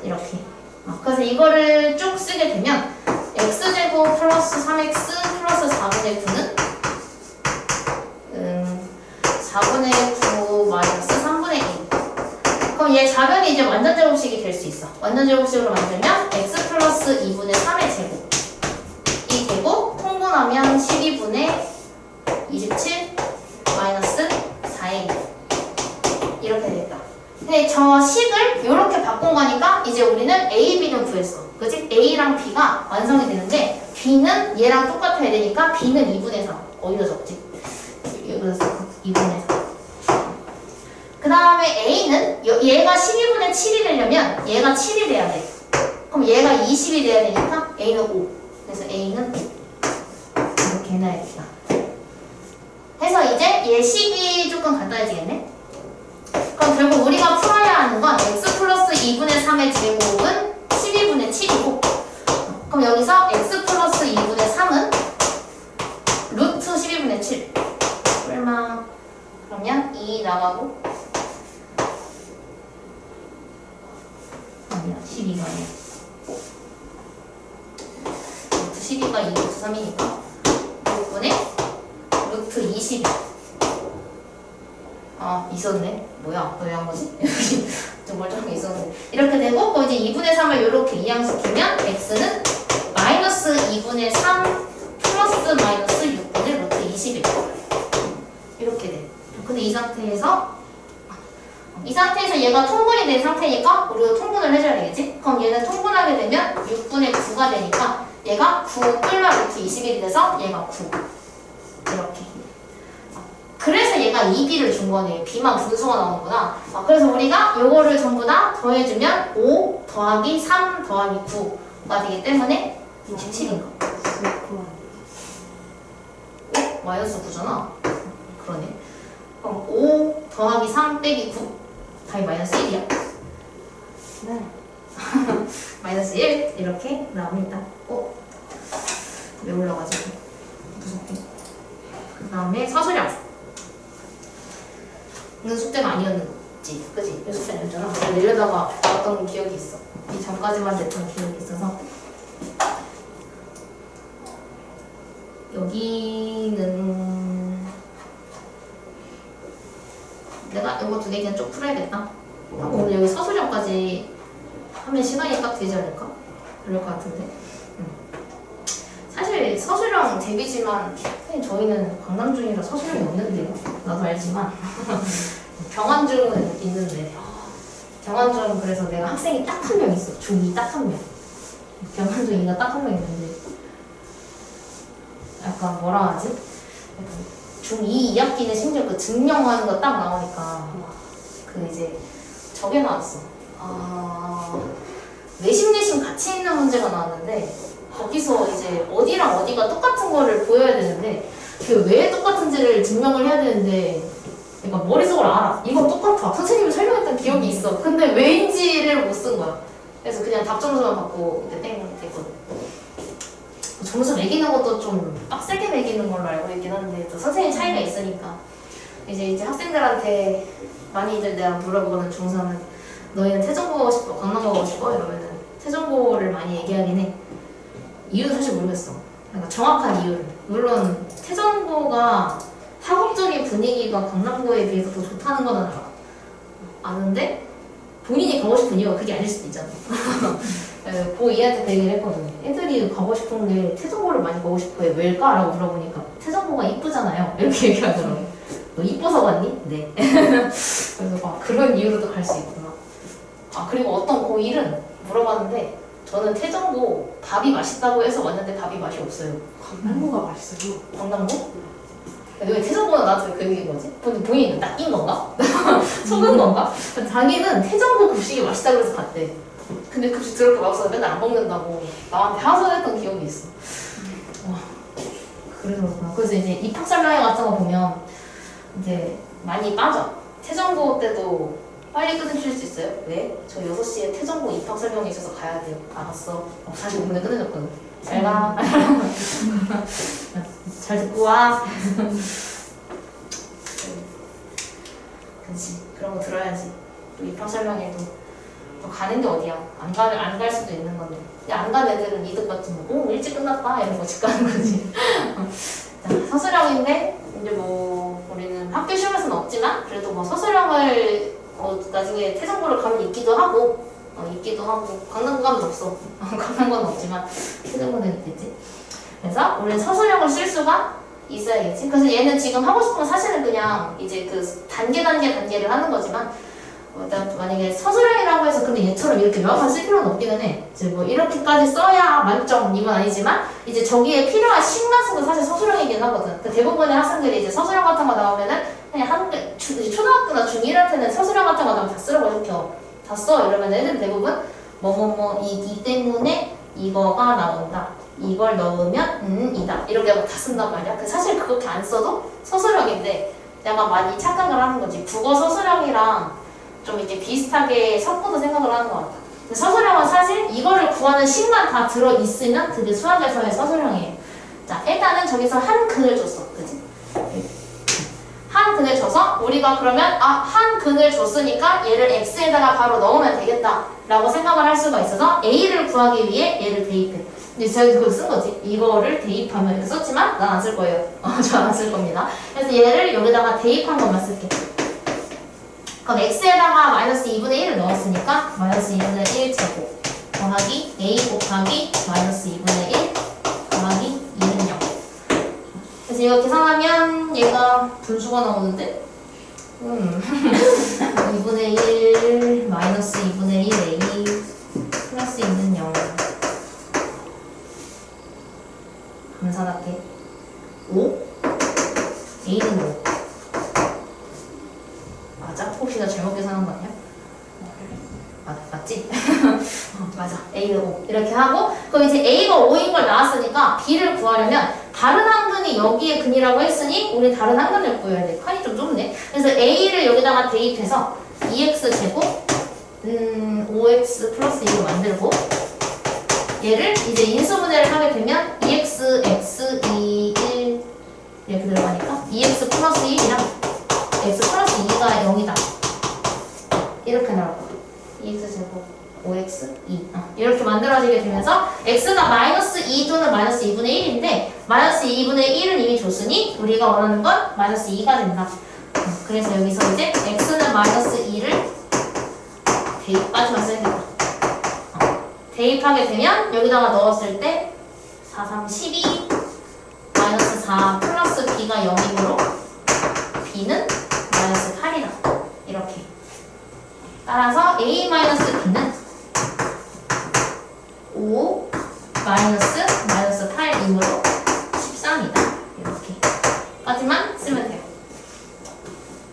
이렇게. 그래서 이거를 쭉 쓰게 되면 x제곱 플러스 3x 플러스 4분의 9는 4분의 9 마이너스 3분의 1. 그럼 얘 좌변이 이제 완전 제곱식이 될 수 있어. 완전 제곱식으로 만들면 x 플러스 2분의 3의 제곱. 이 제곱 통분하면 12분의 27 마이너스 4의 1. 이렇게 되겠다. 근데 저 식을 이렇게 바꾼 거니까 이제 우리는 A, B는 구했어. 그치? A랑 B가 완성이 되는데 B는 얘랑 똑같아야 되니까 B는 2분의 3. 어디다 적지? 여기서 2분의 3. 그 다음에 A는 얘가 12분의 7이 되려면 얘가 7이 돼야 돼. 그럼 얘가 20이 돼야 되니까 A는 5. 그래서 A는 5. 이렇게 해놔야겠다. 해서 이제 얘 식이 조금 간단해지겠네? 그럼 결국 우리가 풀어야 하는 건 x 플러스 2분의 3의 제곱은 12분의 7이고 그럼 여기서 x 플러스 2분의 3은 루트 12분의 7 얼마? 그러면 2 나가고 아니야 12가 아니야 루트 12가 2 루트 3이니까 6분의 루트 20 있었네. 뭐야? 왜 한 거지? 좀 멀쩡하게 있었는데. 이렇게 되고, 이제 2분의 3을 이렇게 이항시키면, x는 마이너스 2분의 3 플러스 마이너스 6분의 루트 21. 이렇게 돼. 근데 이 상태에서 얘가 통분이 된 상태니까, 우리가 통분을 해줘야 되겠지? 그럼 얘는 통분하게 되면 6분의 9가 되니까, 얘가 9 끌라 루트 21이 돼서 얘가 9. 이렇게. 그래서 얘가 2b를 준 거네. b만 분수가 나오는구나. 그래서 우리가 요거를 전부 다 더해주면 5 더하기 3 더하기 9가 되기 때문에 27인 거. 마이너스 9잖아. 그러네. 그럼 5 더하기 3 빼기 9 답이 마이너스 1이야. 네. 마이너스 1 이렇게 나옵니다. 왜 올라가지고 무섭게. 그 다음에 서술형. 는 숙제가 아니었지, 그지? 이 숙제 아니었잖아. 내려다가 나왔던 기억이 있어. 이 전까지만 냈던 기억이 있어서. 여기는 내가 이거 두 개 그냥 쭉 풀어야겠다. 하고 오늘 여기 서술형까지 하면 시간이 딱 되지 않을까? 그럴 것 같은데. 사실 서술형 대비지만 선생님 저희는 강남중이라 서술형이 없는데요. 나도 알지만 경환중은 있는데 경환중 그래서 내가 학생이 딱 한 명 있어. 중2 딱 한 명. 경환중이가 딱 한 명 있는데 약간 뭐라 하지? 중2 2학기는 심지어 그 증명하는 거 딱 나오니까 그 이제 저게 나왔어. 내심 같이 있는 문제가 나왔는데 거기서 이제 어디랑 어디가 똑같은 거를 보여야 되는데 그 왜 똑같은지를 증명을 해야 되는데 그러니까 머릿속으로 알아. 이건 똑같아. 선생님이 설명했던 기억이 있어. 근데 왜인지를 못 쓴 거야. 그래서 그냥 답 점수만 받고 이제 땡 됐거든. 점수 매기는 것도 좀 빡세게 매기는 걸로 알고 있긴 한데 또 선생님 차이가 있으니까 이제 학생들한테 많이 이제 내가 물어보거든. 중3은 너희는 태전고 가고 싶어? 강남고 가고 싶어? 이러면은 태전고를 많이 얘기하긴 해. 이유는 사실 모르겠어. 그러니까 정확한 이유를. 물론 태전고가 학업적인 분위기가 강남고에 비해서 더 좋다는 건 알아. 아는데 본인이 가고 싶은 이유가 그게 아닐 수도 있잖아. 고2한테 그 얘기를 했거든. 애들이 가고 싶은 게 태전고를 많이 가고 싶어 해. 왜일까? 라고 물어보니까 태전고가 이쁘잖아요. 이렇게 얘기하더라고. 너 이뻐서 갔니? 네. 그래서 그런 이유로도 갈 수 있구나. 그리고 어떤 고1은 물어봤는데 저는 태전고 밥이 맛있다고 해서 왔는데 밥이 맛이 없어요. 강남고가 맛있어요. 강남고? 왜 태정보는 나한테 그 얘기인 거지? 본인이 낚인 건가? 속은 건가? 자기는 태정보 급식이 맛있다 그래서 갔대. 근데 급식 저렇게 맛없어서 맨날 안 먹는다고 나한테 하소연했던 기억이 있어. 와, 그래서 그렇구나. 그래서 이제 입학 설명회 같은 거 보면 이제 많이 빠져. 태정보 때도 빨리 끊으실 수 있어요? 왜? 저 6시에 태정보 입학 설명회 있어서 가야 돼요. 알았어. 45분에 끊어졌거든. 잘 가. 잘 듣고 와. 그렇지. 그런 거 들어야지. 또 입학 설명회도 또 가는 게 어디야? 안 갈 수도 있는 건데. 안 간 애들은 이득 받지 뭐. 오, 일찍 끝났다. 이런 거 집 가는 거지. 자, 서술형인데 이제 뭐 우리는 학교 시험에서는 없지만 그래도 뭐 서술형을 나중에 태정보를 가면 있기도 하고 강남가면 없어. 강남가는 없지만 태정보는 있겠지. 그래서 우리는 서술형을 쓸 수가 있어야겠지. 그래서 얘는 지금 하고 싶은 건 사실은 그냥 이제 그 단계를 하는 거지만 만약에 서술형이라고 해서 근데 얘처럼 이렇게 명확하게 쓸 필요는 없기는 해. 이제 뭐 이렇게까지 써야 만점 이건 아니지만 이제 저기에 필요한 식만 쓴 건 사실 서술형이긴 하거든. 그 대부분의 학생들이 이제 서술형 같은 거 나오면은 그냥 초등학교나 중1할 때는 서술형 같은 거 나오면 다 쓰라고 시켜. 다 써. 이러면 애들 대부분 이 때문에 이거가 나온다. 이걸 넣으면 이다. 이렇게 하고 다 쓴단 말이야. 사실 그렇게 안 써도 서술형인데 내가 많이 착각을 하는 거지. 국어 서술형이랑 좀 이제 비슷하게 섞어서 생각을 하는 것 같아. 근데 서술형은 사실 이거를 구하는 식만 다 들어있으면 그게 수학에서의 서술형이에요. 자, 일단은 저기서 한 근을 줬어. 그치? 한 근을 줘서 우리가 그러면 한 근을 줬으니까 얘를 x에다가 바로 넣으면 되겠다 라고 생각을 할 수가 있어서 a를 구하기 위해 얘를 대입해. 근데 제가 그걸 쓴 거지. 이거를 대입하면 이렇게 썼지만 난 안 쓸 거예요. 저 안 쓸 겁니다. 그래서 얘를 여기다가 대입한 것만 쓸게. 그럼 x에다가 마이너스 2분의 1을 넣었으니까 마이너스 2분의 1 제곱 더하기 a 곱하기 마이너스 2분의 1 더하기 2는 0. 그래서 이거 계산하면 얘가 분수가 나오는데 2분의 1 마이너스 2분의 1 a 플러스 2는 0. 계산할게. 5 a는 5. 맞아? 혹시 나 잘못 계산한 거 아니야? 맞지? 맞아. A는 5. 이렇게 하고, 그럼 이제 A가 5인 걸 나왔으니까 B를 구하려면 다른 한 근이 여기에 근이라고 했으니 우리 다른 한 근을 구해야 돼. 칸이 좀 좁네. 그래서 A를 여기다가 대입해서 2x 제곱 5x 플러스 2로 만들고 얘를 이제 인수분해를 하게 되면 2x, x, 2, 1 이렇게 들어가니까 2x 플러스 1이랑 x 플러스 2가 0이다. 이렇게 나올 거야. 2x 제곱 5x 2 이렇게 만들어지게 되면서 x가 마이너스 2 또는 마이너스 2분의 1인데 마이너스 2분의 1은 이미 줬으니 우리가 원하는 건 마이너스 2가 된다. 그래서 여기서 이제 x는 마이너스 2를 대입까지만 써야겠다. 대입하게 되면 여기다가 넣었을 때 4, 3, 12 마이너스 4 플러스 b가 0이므로 b는 마이너스 8이다. 이렇게. 따라서 a-b는 5 마이너스 8이므로 13이다. 이렇게. 까지만 쓰면 돼요.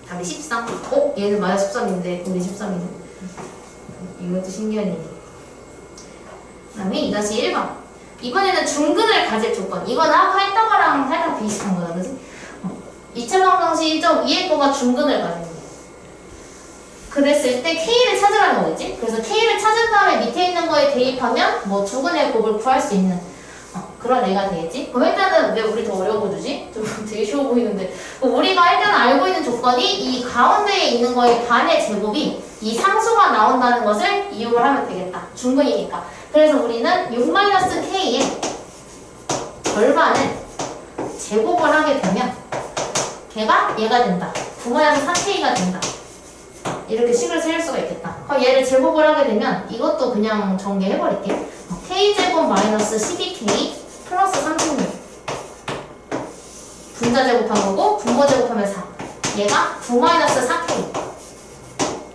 답이 13. 얘는 마이너스 13인데 우리 13이네. 이것도 신기한 얘기. 그 다음에 2-1번. 이번에는 중근을 가질 조건. 이건 아까 했던 거랑 살짝 비슷한 거다. 그지? 이차방정식 좀 위에 거가 중근을 가지는 거야. 그랬을 때 K를 찾으라는 거겠지? 그래서 K를 찾은 다음에 밑에 있는 거에 대입하면 뭐 중근의 곱을 구할 수 있는 그런 애가 되겠지? 그럼 일단은 왜 우리 더 어려워 보이지? 좀 되게 쉬워 보이는데 우리가 일단 알고 있는 조건이 이 가운데에 있는 거의 반의 제곱이 이 상수가 나온다는 것을 이용을 하면 되겠다. 중근이니까. 그래서 우리는 6-K의 절반을 제곱을 하게 되면 걔가 얘가 된다. 9-4K가 된다. 이렇게 식을 세울 수가 있겠다. 그럼 얘를 제곱을 하게 되면 이것도 그냥 전개해버릴게. K제곱 마이너스 12K 플러스 36 분자 제곱한 거고 분모 제곱하면 4 얘가 9-4K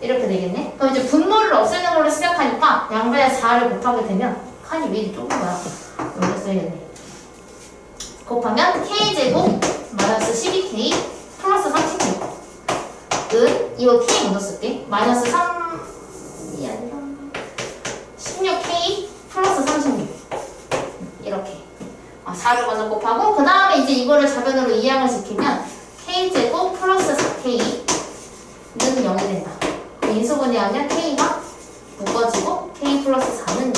이렇게 되겠네. 그럼 이제 분모를 없애는 걸로 시작하니까 양변에 4를 곱하게 되면 칸이 왜 이리 좁은 거야? 여기 써야겠네. 곱하면 K제곱 마이너스 12K 플러스 36은 이거 K 먼저 쓸게. 마이너스 3이 아니라 16K 플러스 36 이렇게 4를 먼저 곱하고 그 다음에 이제 이거를 좌변으로 이항을 시키면 K제곱 플러스 4K는 0이 된다. 인수분해하면 K가 묶어지고 K 플러스 4는 0.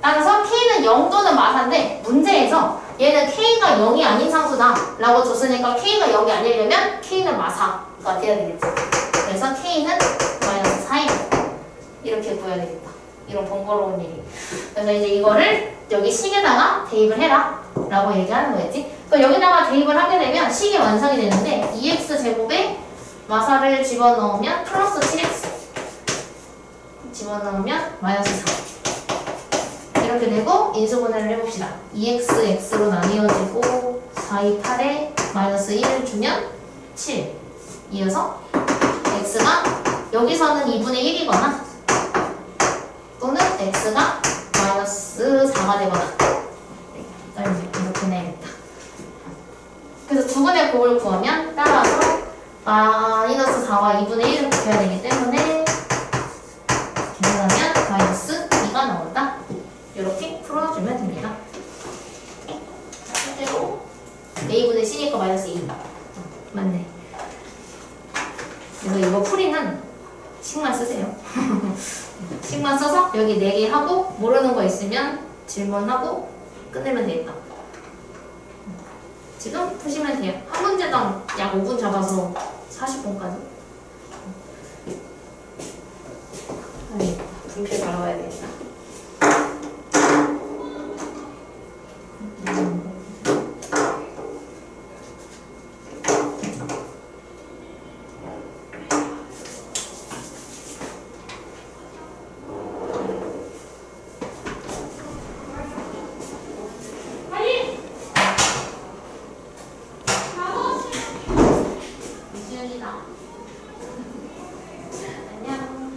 따라서 K는 0 또는 마사인데 문제에서 얘는 K가 0이 아닌 상수다 라고 줬으니까 K가 0이 아니려면 K는 마사가 돼야 되겠지. 그래서 K는 마이너스 4이다. 이렇게 구해야 되겠다. 이런 번거로운 일이. 그래서 이제 이거를 여기 식에다가 대입을 해라 라고 얘기하는 거겠지. 그럼 여기다가 대입을 하게 되면 식이 완성이 되는데 2x 제곱에 마사를 집어넣으면 플러스 7x 집어넣으면 마이너스 4 이렇게 되고 인수분해를 해봅시다. 2x x로 나뉘어지고 4, 2, 8에 마이너스 1을 주면 7 이어서 x가 여기서는 2분의 1이거나 또는 x가 마이너스 4가 되거나 이렇게 내야겠다. 그래서 두 분의 곱을 구하면 따라서 마이너스 4와 2분의 1을 곱해야 되기 때문에 계산하면 마이너스 2가 나온다. 이렇게 풀어주면 됩니다. 실제로 a분의 c니까 마이너스 2 맞네. 그래서 이거 풀이는 식만 쓰세요. 식만 써서 여기 4개 하고 모르는 거 있으면 질문하고 끝내면 되겠다. 지금 푸시면 돼요. 한 문제당 약 5분 잡아서 40분까지. 분필 바라봐야 되겠다. 안녕.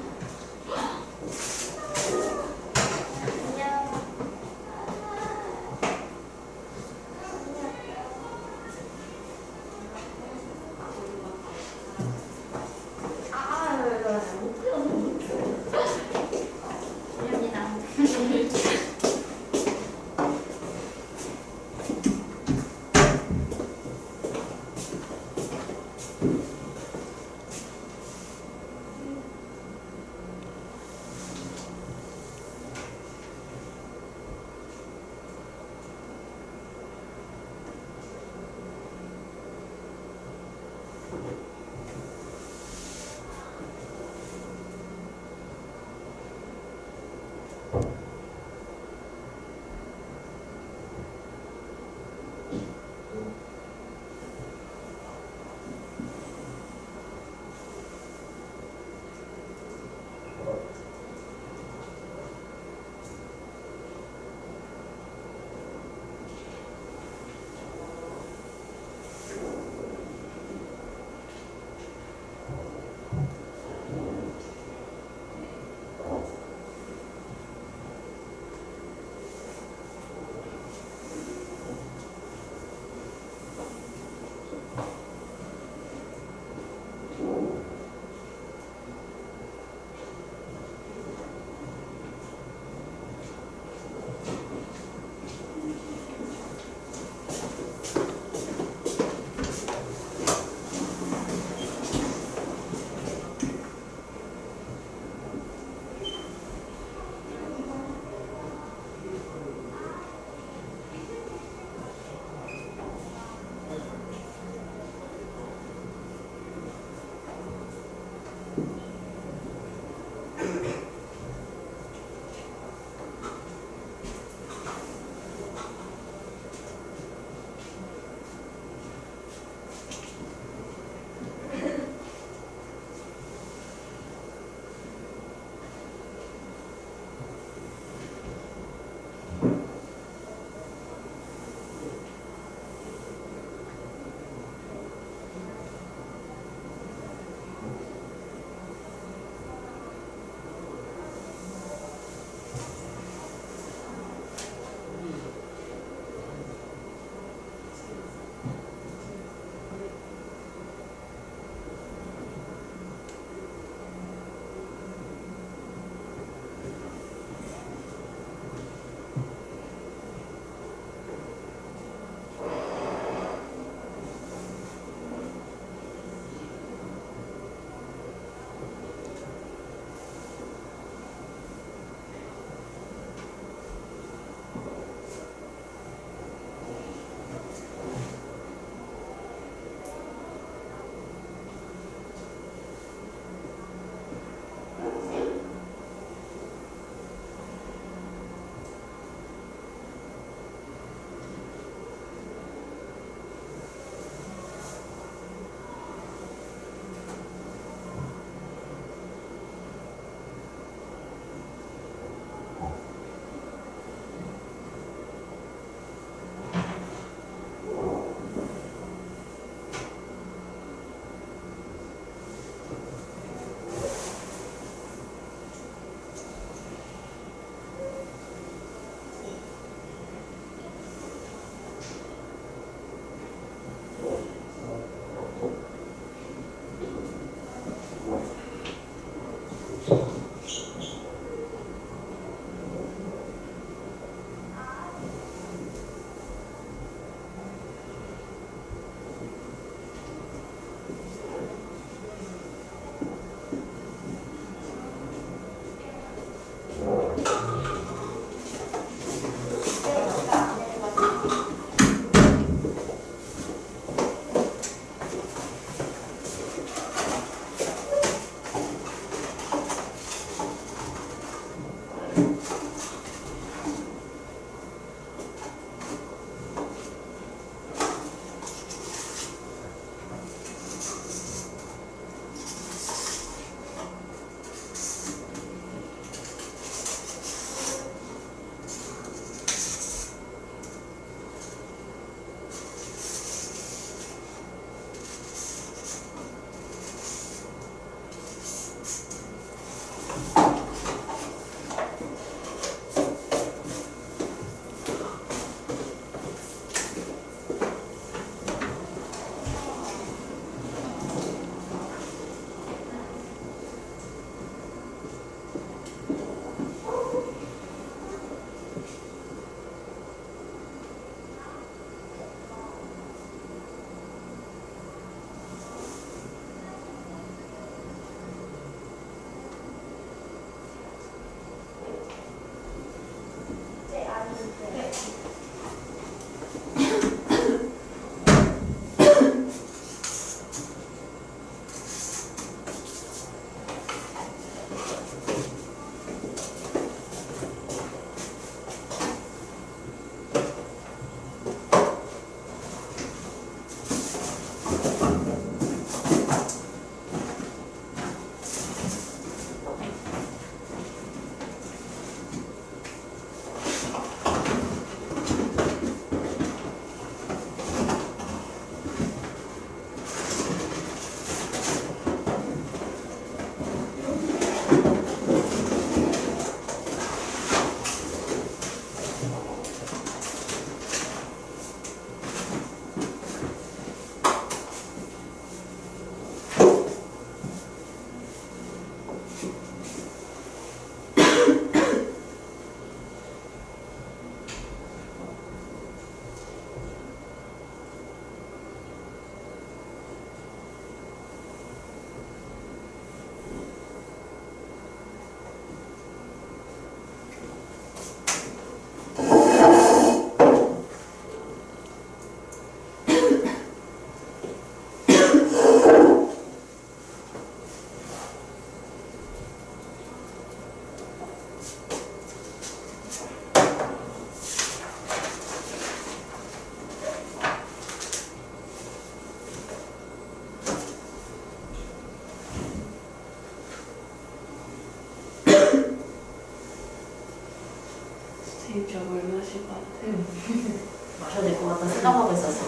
마셔야 될 것 같다 생각하고 있었어.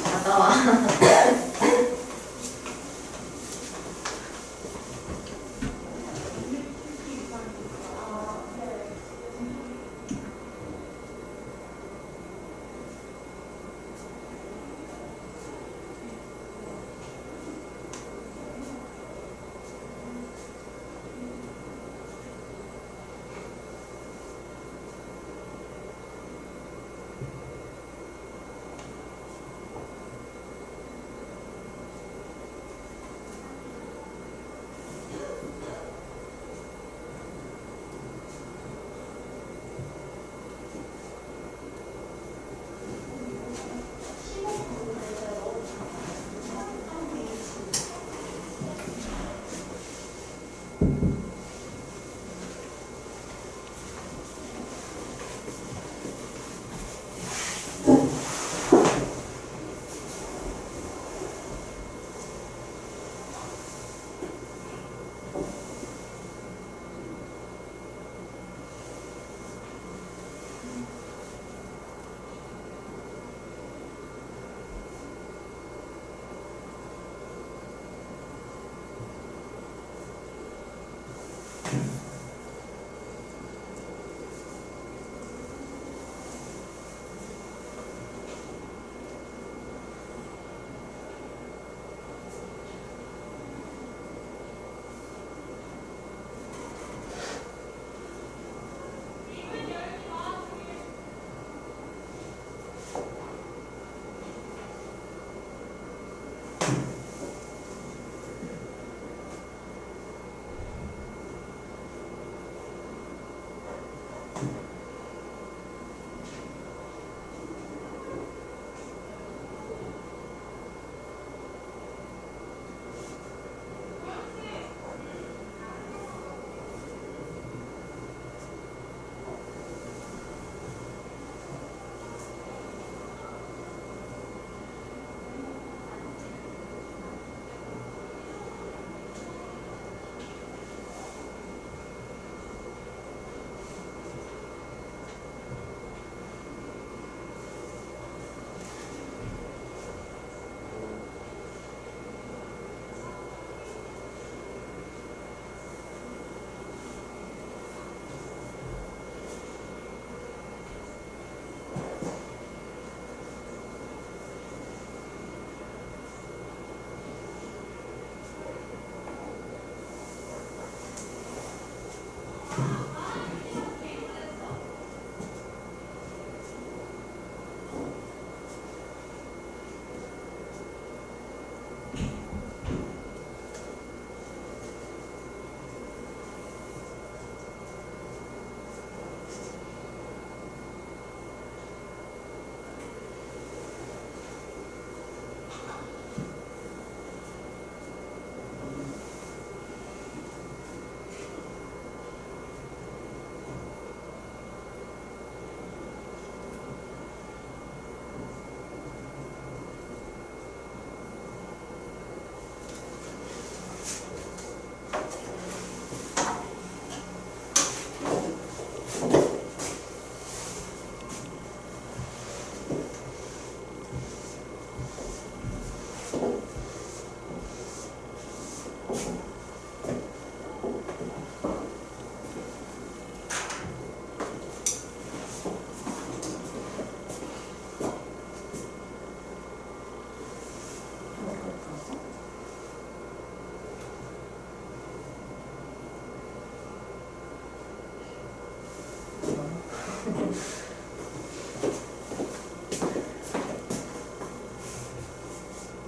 갔다 와.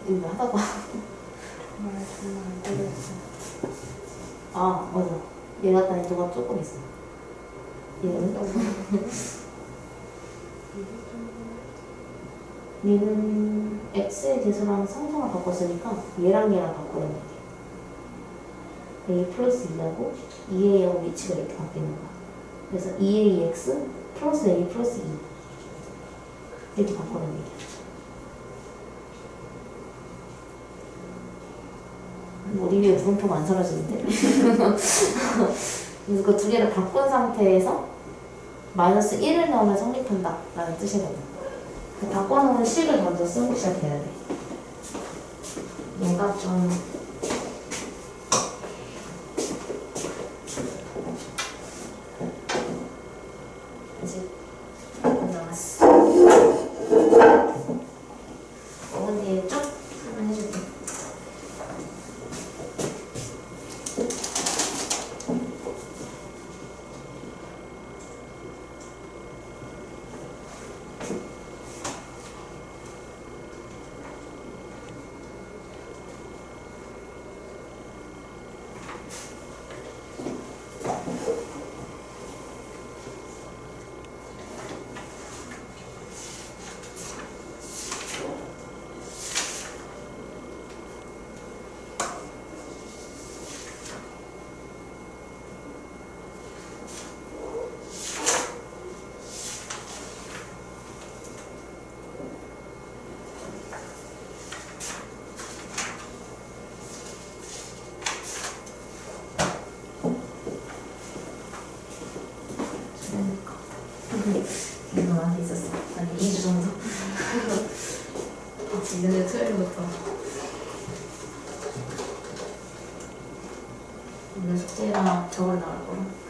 이거 하다가 아 맞아 얘가 단위도가 조금 있어 얘는 얘는 x의 개수랑 상성을 바꿨으니까 얘랑 바꾸는 얘기 a 플러스 2하고 2a하고 위치가 이렇게 바뀌는 거야 그래서 2ax 플러스 a 플러스 2 이렇게 바꾸는 얘기야 우리 위에 물음표가 안 사라지는데? 그래서 그 두 개를 바꾼 상태에서 마이너스 1을 넣으면 성립한다 라는 뜻이거든. 바꿔놓은 식을 먼저 쓰고 시작해야 돼. 얘가 좀 아직 안 나왔어. 5분 뒤에 좀 설명해줄게. 이거 나한테 있었어. 아니 2주 정도. 지난해 토요일부터. 오늘 숙제랑 저걸 나올 거라.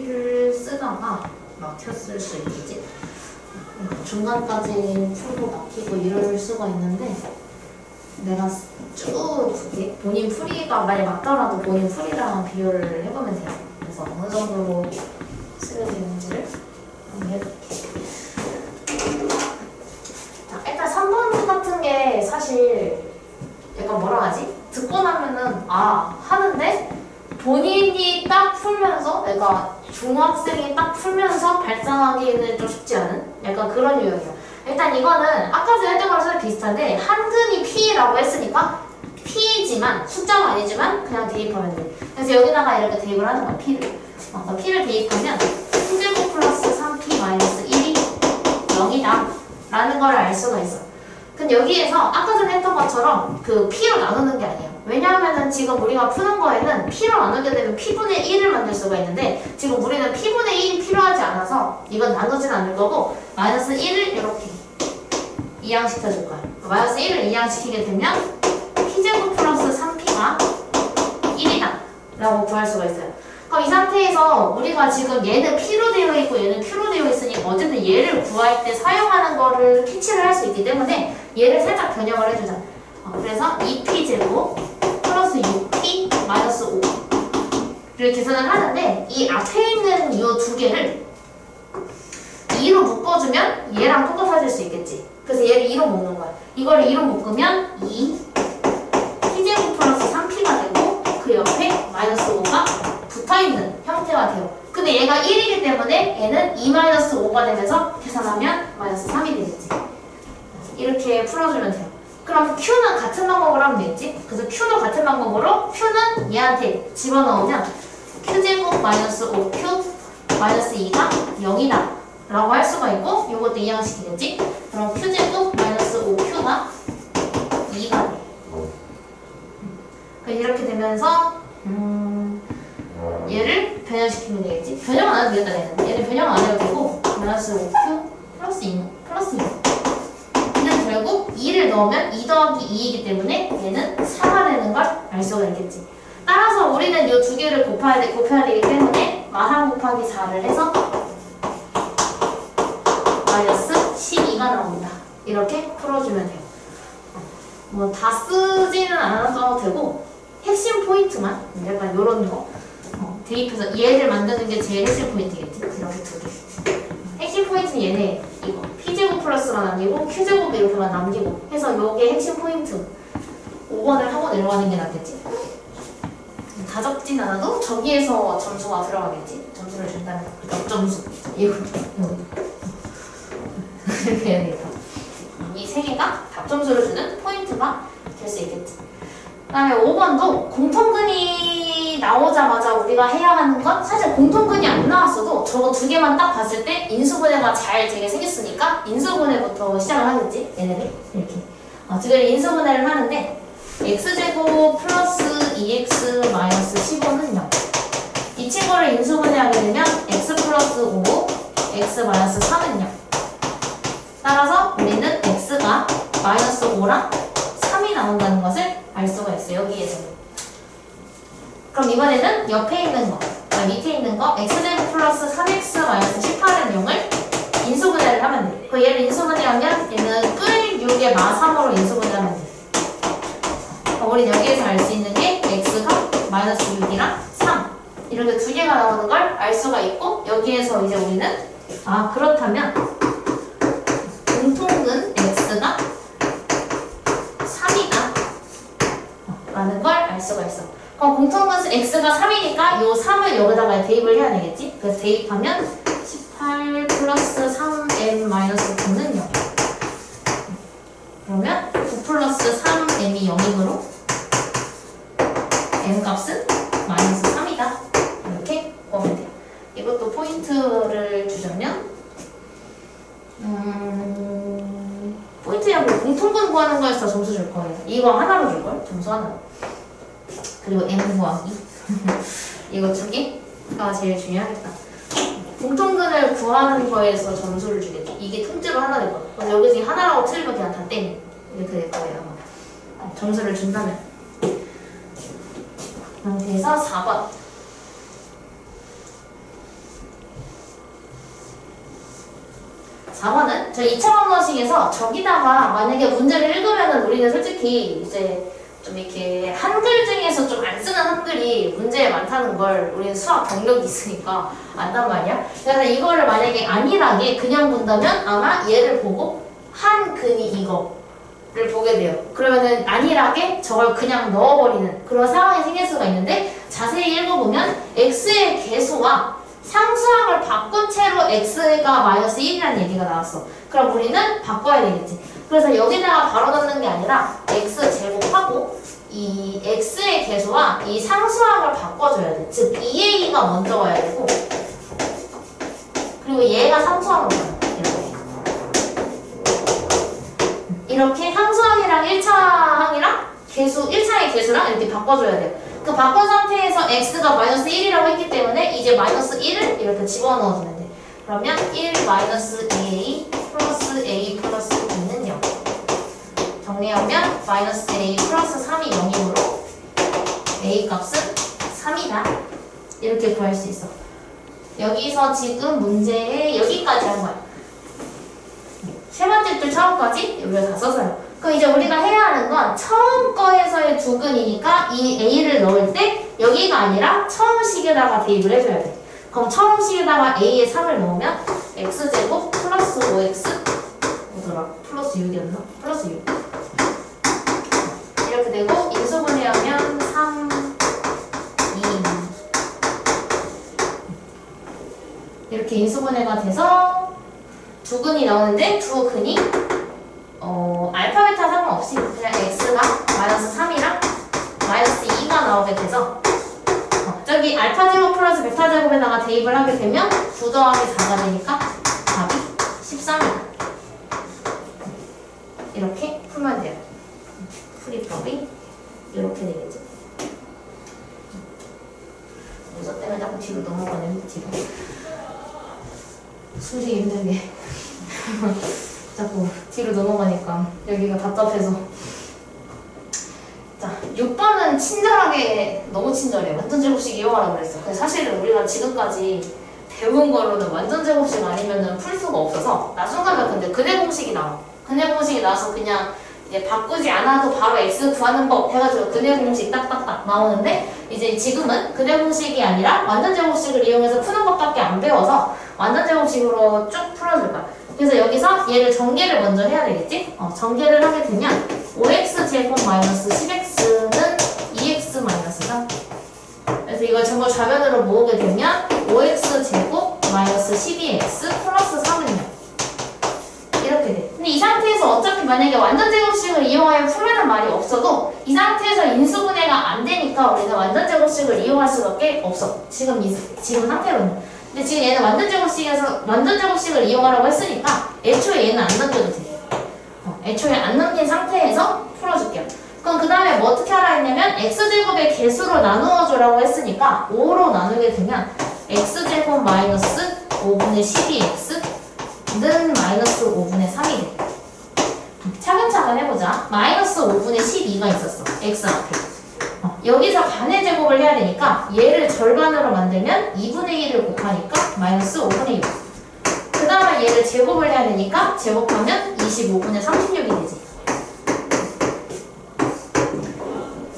P를 쓰다가 막혔을 수 있겠지? 중간까지 풀고 막히고 이럴 수가 있는데 내가 쭉 본인 풀이가 만약 맞더라도 본인 풀이랑 비교를 해보면 돼요. 그래서 어느 정도로 쓰여지는지를 한번 해볼게. 자, 일단 3번 같은 게 사실 약간 뭐라 하지? 듣고 나면은 하는데 본인이 딱 풀면서 내가 중학생이 딱 풀면서 발상하기는 좀 쉽지 않은 약간 그런 유형이야. 일단 이거는 아까 전에 했던 거랑 비슷한데 한근이 P라고 했으니까 P지만 숫자는 아니지만 그냥 대입하면 돼. 그래서 여기다가 이렇게 대입을 하는 거야. P를. P를 대입하면 P제곱 플러스 3P 마이너스 1이 0이다 라는 걸 알 수가 있어. 근데 여기에서 아까 전에 했던 것처럼 그 P로 나누는 게 아니에요. 왜냐하면은 지금 우리가 푸는 거에는 P로 나누게 되면 P분의 1을 만들 수가 있는데 지금 우리는 P분의 1이 필요하지 않아서 이건 나누진 않을 거고 마이너스 1을 이렇게 이항시켜줄 거야. 마이너스 1을 이항시키게 되면 P제곱 플러스 3P가 1이다 라고 구할 수가 있어요. 그럼 이 상태에서 우리가 지금 얘는 P로 되어 있고 얘는 Q로 되어 있으니까 어쨌든 얘를 구할 때 사용하는 거를 캐치를 할 수 있기 때문에 얘를 살짝 변형을 해주자. 그래서 2P제곱 플러스 6P 마이너스 5를 계산을 하는데 이 앞에 있는 이 두 개를 2로 묶어주면 얘랑 똑같아질 수 있겠지. 그래서 얘를 2로 묶는 거야. 이거를 2로 묶으면 2 P제곱 플러스 3P가 되고 그 옆에 마이너스 5가 붙어있는 형태가 돼요. 근데 얘가 1이기 때문에 얘는 2 마이너스 5가 되면서 계산하면 마이너스 3이 되겠지. 이렇게 풀어주면 돼요. 그럼 Q는 같은 방법으로 하면 되겠지? 그래서 Q도 같은 방법으로 Q는 얘한테 집어넣으면 Q제곱 마이너스 5Q 마이너스 2가 0이다 라고 할 수가 있고 이것도 이항시키겠지? 그럼 Q제곱 마이너스 5Q가 2가 돼. 이렇게 되면서 얘를 변형시키면 되겠지? 변형 안 해도 되겠다 얘는. 얘는 변형 안 해도 되고 마이너스 5Q 플러스 2 얘는 결국 2를 넣으면 2 더하기 2이기 때문에 얘는 4가 되는 걸 알 수가 있겠지. 따라서 우리는 이 두 개를 곱해야 되기 때문에 마상 곱하기 4를 해서 마이너스 12가 나옵니다. 이렇게 풀어주면 돼요. 뭐 다 쓰지는 않아도 되고 핵심 포인트만 약간 요런 거 대입해서 얘를 만드는 게 제일 핵심 포인트겠지? 이렇게 두 개. 핵심 포인트는 얘네 이거 P제곱 플러스가 남기고 Q제곱 이렇게만 남기고 해서 요게 핵심 포인트 5번을 하고 내려가는 게 낫겠지? 다 적진 않아도 저기에서 점수가 들어가겠지? 점수를 준다면 점수 이거 이렇게 해야겠다. 이 세 개가 답점수를 주는 포인트가 될 수 있겠지. 그 다음에 5번도 공통근이 나오자마자 우리가 해야 하는 건 사실 공통근이 안 나왔어도 저거 두 개만 딱 봤을 때 인수분해가 잘 되게 생겼으니까 인수분해부터 시작을 하겠지. 얘네들 이렇게 두 개를 인수분해를 하는데 x제곱 플러스 2x 마이너스 15는 0. 이 친구를 인수분해하게 되면 x 플러스 5 x 마이너스 3은 0. 따라서 우리는 x가 마이너스 5랑 3이 나온다는 것을 알 수가 있어요. 여기에서는. 그럼 이번에는 옆에 있는 거, 밑에 있는 거 x제곱 플러스 3x 마이너스 18은 0을 인수분해를 하면 돼. 그 얘를 인수분해하면 얘는 끌 6의 마 3으로 인수분해하면 돼. 우리 여기에서 알 수 있는 게 x가 마이너스 6이랑 3 이렇게 두 개가 나오는 걸 알 수가 있고 여기에서 이제 우리는 그렇다면 공통근 x가 3이다 라는 걸 알 수가 있어. 그럼 공통근 x가 3이니까 요 3을 여기다가 대입을 해야 되겠지? 그래서 대입하면 18 플러스 3m 마이너스 9는 0. 그러면 9 플러스 3m이 0이므로 m 값은 마이너스 3이다. 이렇게 보면 돼요. 이것도 포인트를 주자면 포인트야 뭐 공통근 구하는 거에서 점수 줄 거예요. 이거 하나로 줄걸? 점수 하나로. 그리고 m 구하기. 이거 두 개가 제일 중요하겠다. 공통근을 구하는 거에서 점수를 주겠지. 이게 통째로 하나 될 거야. 그럼 여기서 하나라고 틀리면 그냥 다 땡. 이렇게 될 거예요. 아마. 점수를 준다면. 그래서 4번. 4번은 저 2차 방정식에서 저기다가 만약에 문제를 읽으면은 우리는 솔직히 이제 좀 이렇게 한글 중에서 좀 안 쓰는 한글이 문제에 많다는 걸 우리는 수학 경력이 있으니까 안단 말이야. 그래서 이거를 만약에 안일하게 그냥 본다면 아마 얘를 보고 한근이 이거를 보게 돼요. 그러면은 안일하게 저걸 그냥 넣어버리는 그런 상황이 생길 수가 있는데 자세히 읽어보면 x의 개수와 상수항을 바꾼 채로 x가 마이너스 1이라는 얘기가 나왔어. 그럼 우리는 바꿔야 되겠지. 그래서 여기다가 바로 넣는 게 아니라 x 제곱하고 이 x의 개수와 이 상수항을 바꿔줘야 돼. 즉 2a가 먼저 와야 되고 그리고 얘가 상수항으로 가요. 이렇게 상수항이랑 1차항이랑 개수 1차의 개수랑 이렇게 바꿔줘야 돼요. 그 바꾼 상태에서 x가 마이너스 1이라고 했기 때문에 이제 마이너스 1을 이렇게 집어넣어주면 돼. 그러면 1 마이너스 2a 플러스 a 플러스 2는 0. 정리하면 마이너스 a 플러스 3이 0이므로 a 값은 3이다. 이렇게 구할 수 있어. 여기서 지금 문제에 여기까지 한 거야. 세 번째 줄 처음까지 여기가 다 써서요. 그럼 이제 우리가 해야 하는 건 처음 거에서의 두근이니까 이 a를 넣을 때 여기가 아니라 처음 식에다가 대입을 해줘야 돼. 그럼 처음 식에다가 a에 3을 넣으면 x제곱 플러스 5x 뭐더라? 플러스 6이었나? 플러스 6 이렇게 되고 인수분해하면 3, 2 이렇게 인수분해가 돼서 두 근이 나오는데 두 근이 알파 베타 상관없이 그냥 x가 마이너스 3이랑 마이너스 2가 나오게 돼서 저기 알파 제곱 플러스 베타 제곱에다가 대입을 하게 되면 9 더하기 4가 되니까 답이 13이다. 이렇게 풀면 돼요. 풀이법이 이렇게 되겠죠. 문서 때문에 자꾸 뒤로 넘어가네. 뒤로 숨쉬기 힘들게 자꾸 뒤로 넘어가니까 여기가 답답해서. 자, 6번은 친절하게 너무 친절해. 완전 제곱식 이용하라고 그랬어. 근데 사실은 우리가 지금까지 배운 거로는 완전 제곱식 아니면은 풀 수가 없어서 나중 가면 근데 근해 공식이 나와. 근해 공식이 나와서 그냥 이제 바꾸지 않아도 바로 x 구하는 법 해가지고 근해 공식 딱딱딱 나오는데 이제 지금은 근해 공식이 아니라 완전 제곱식을 이용해서 푸는 것밖에 안 배워서 완전 제곱식으로 쭉 풀어줄 거야. 그래서 여기서 얘를 전개를 먼저 해야 되겠지? 전개를 하게 되면 5x 제곱 마이너스 10x는 2x 마이너스 3. 그래서 이걸 전부 좌변으로 모으게 되면 5x 제곱 마이너스 12x 플러스 3은 0. 이렇게 돼. 근데 이 상태에서 어차피 만약에 완전 제곱식을 이용하여 풀라는 말이 없어도 이 상태에서 인수분해가 안 되니까 우리는 완전 제곱식을 이용할 수밖에 없어. 지금 상태로는. 근데 지금 얘는 완전 제곱식을 이용하라고 했으니까 애초에 얘는 안 넘겨도 돼. 애초에 안 넘긴 상태에서 풀어줄게요. 그럼 그 다음에 뭐 어떻게 하라 했냐면 x제곱의 개수로 나누어주라고 했으니까 5로 나누게 되면 x제곱 마이너스 5분의 12x는 마이너스 5분의 3이 돼. 차근차근 해보자. 마이너스 5분의 12가 있었어. x 앞에. 여기서 반의 제곱을 해야 되니까 얘를 절반으로 만들면 2분의 1을 곱하니까 마이너스 5분의 6. 그 다음에 얘를 제곱을 해야 되니까 제곱하면 25분의 36이 되지.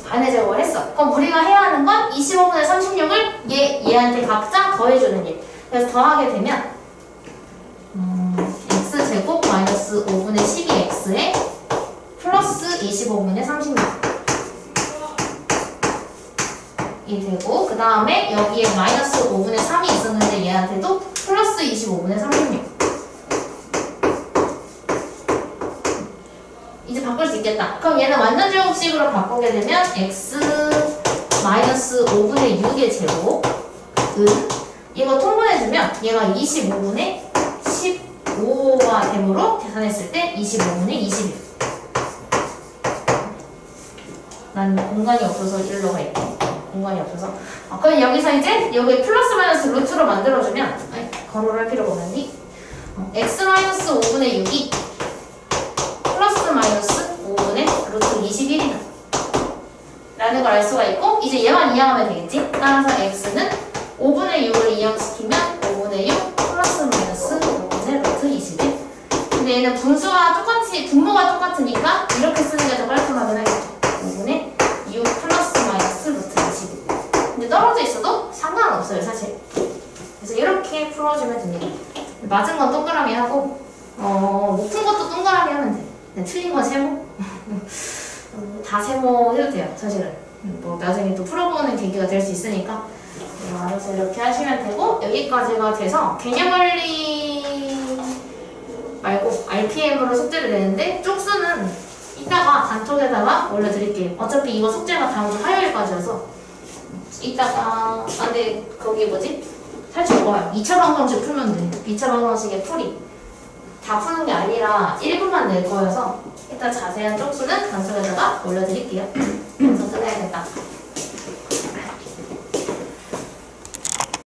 반의 제곱을 했어. 그럼 우리가 해야 하는 건 25분의 36을 얘한테 각자 더해주는 일. 그래서 더하게 되면 x제곱 마이너스 5분의 12x에 플러스 25분의 36 이 되고 그 다음에 여기에 마이너스 5분의 3이 있었는데 얘한테도 플러스 25분의 36 이제 바꿀 수 있겠다. 그럼 얘는 완전 제곱식으로 바꾸게 되면 x 마이너스 5분의 6의 제곱은 이거 통분해주면 얘가 25분의 15가 되므로 계산했을 때 25분의 21 난 공간이 없어서 일로 갈게. 공간이 없어서. 그럼 여기서 이제 여기 플러스 마이너스 루트로 만들어주면 괄호를 할 필요가 없는데 x 마이너스 5분의 6이 플러스 마이너스 5분의 루트 21이다 라는 걸 알 수가 있고 이제 얘만 이항하면 되겠지? 따라서 x는 5분의 6을 이항시키면 5분의 6 플러스 마이너스 5분의 루트 21 확실히 분모가 똑같으니까 이렇게 쓰는 게 더 깔끔하긴 하겠죠. 5분의 6 플러스 마이너스 루트 20. 근데 떨어져 있어도 상관없어요, 사실. 그래서 이렇게 풀어주면 됩니다. 맞은 건 동그라미 하고, 못 푼 것도 동그라미 하면 돼. 그냥 틀린 건 세모? 다 세모 해도 돼요, 사실은. 뭐 나중에 또 풀어보는 계기가 될 수 있으니까. 알아서 이렇게 하시면 되고, 여기까지가 돼서 개념관리 말고 RPM으로 숙제를 내는데, 쪽수는 이따가 단톡에다가 올려드릴게요. 어차피 이거 숙제가 다음 주 화요일까지여서 이따가 근데 거기 뭐지? 살짝 뭐야? 2차 방정식 풀면 돼. 2차 방정식의 풀이 다 푸는 게 아니라 1분만 낼 거여서 일단 자세한 쪽수는 단톡에다가 올려드릴게요. 그래서 끝내야겠다.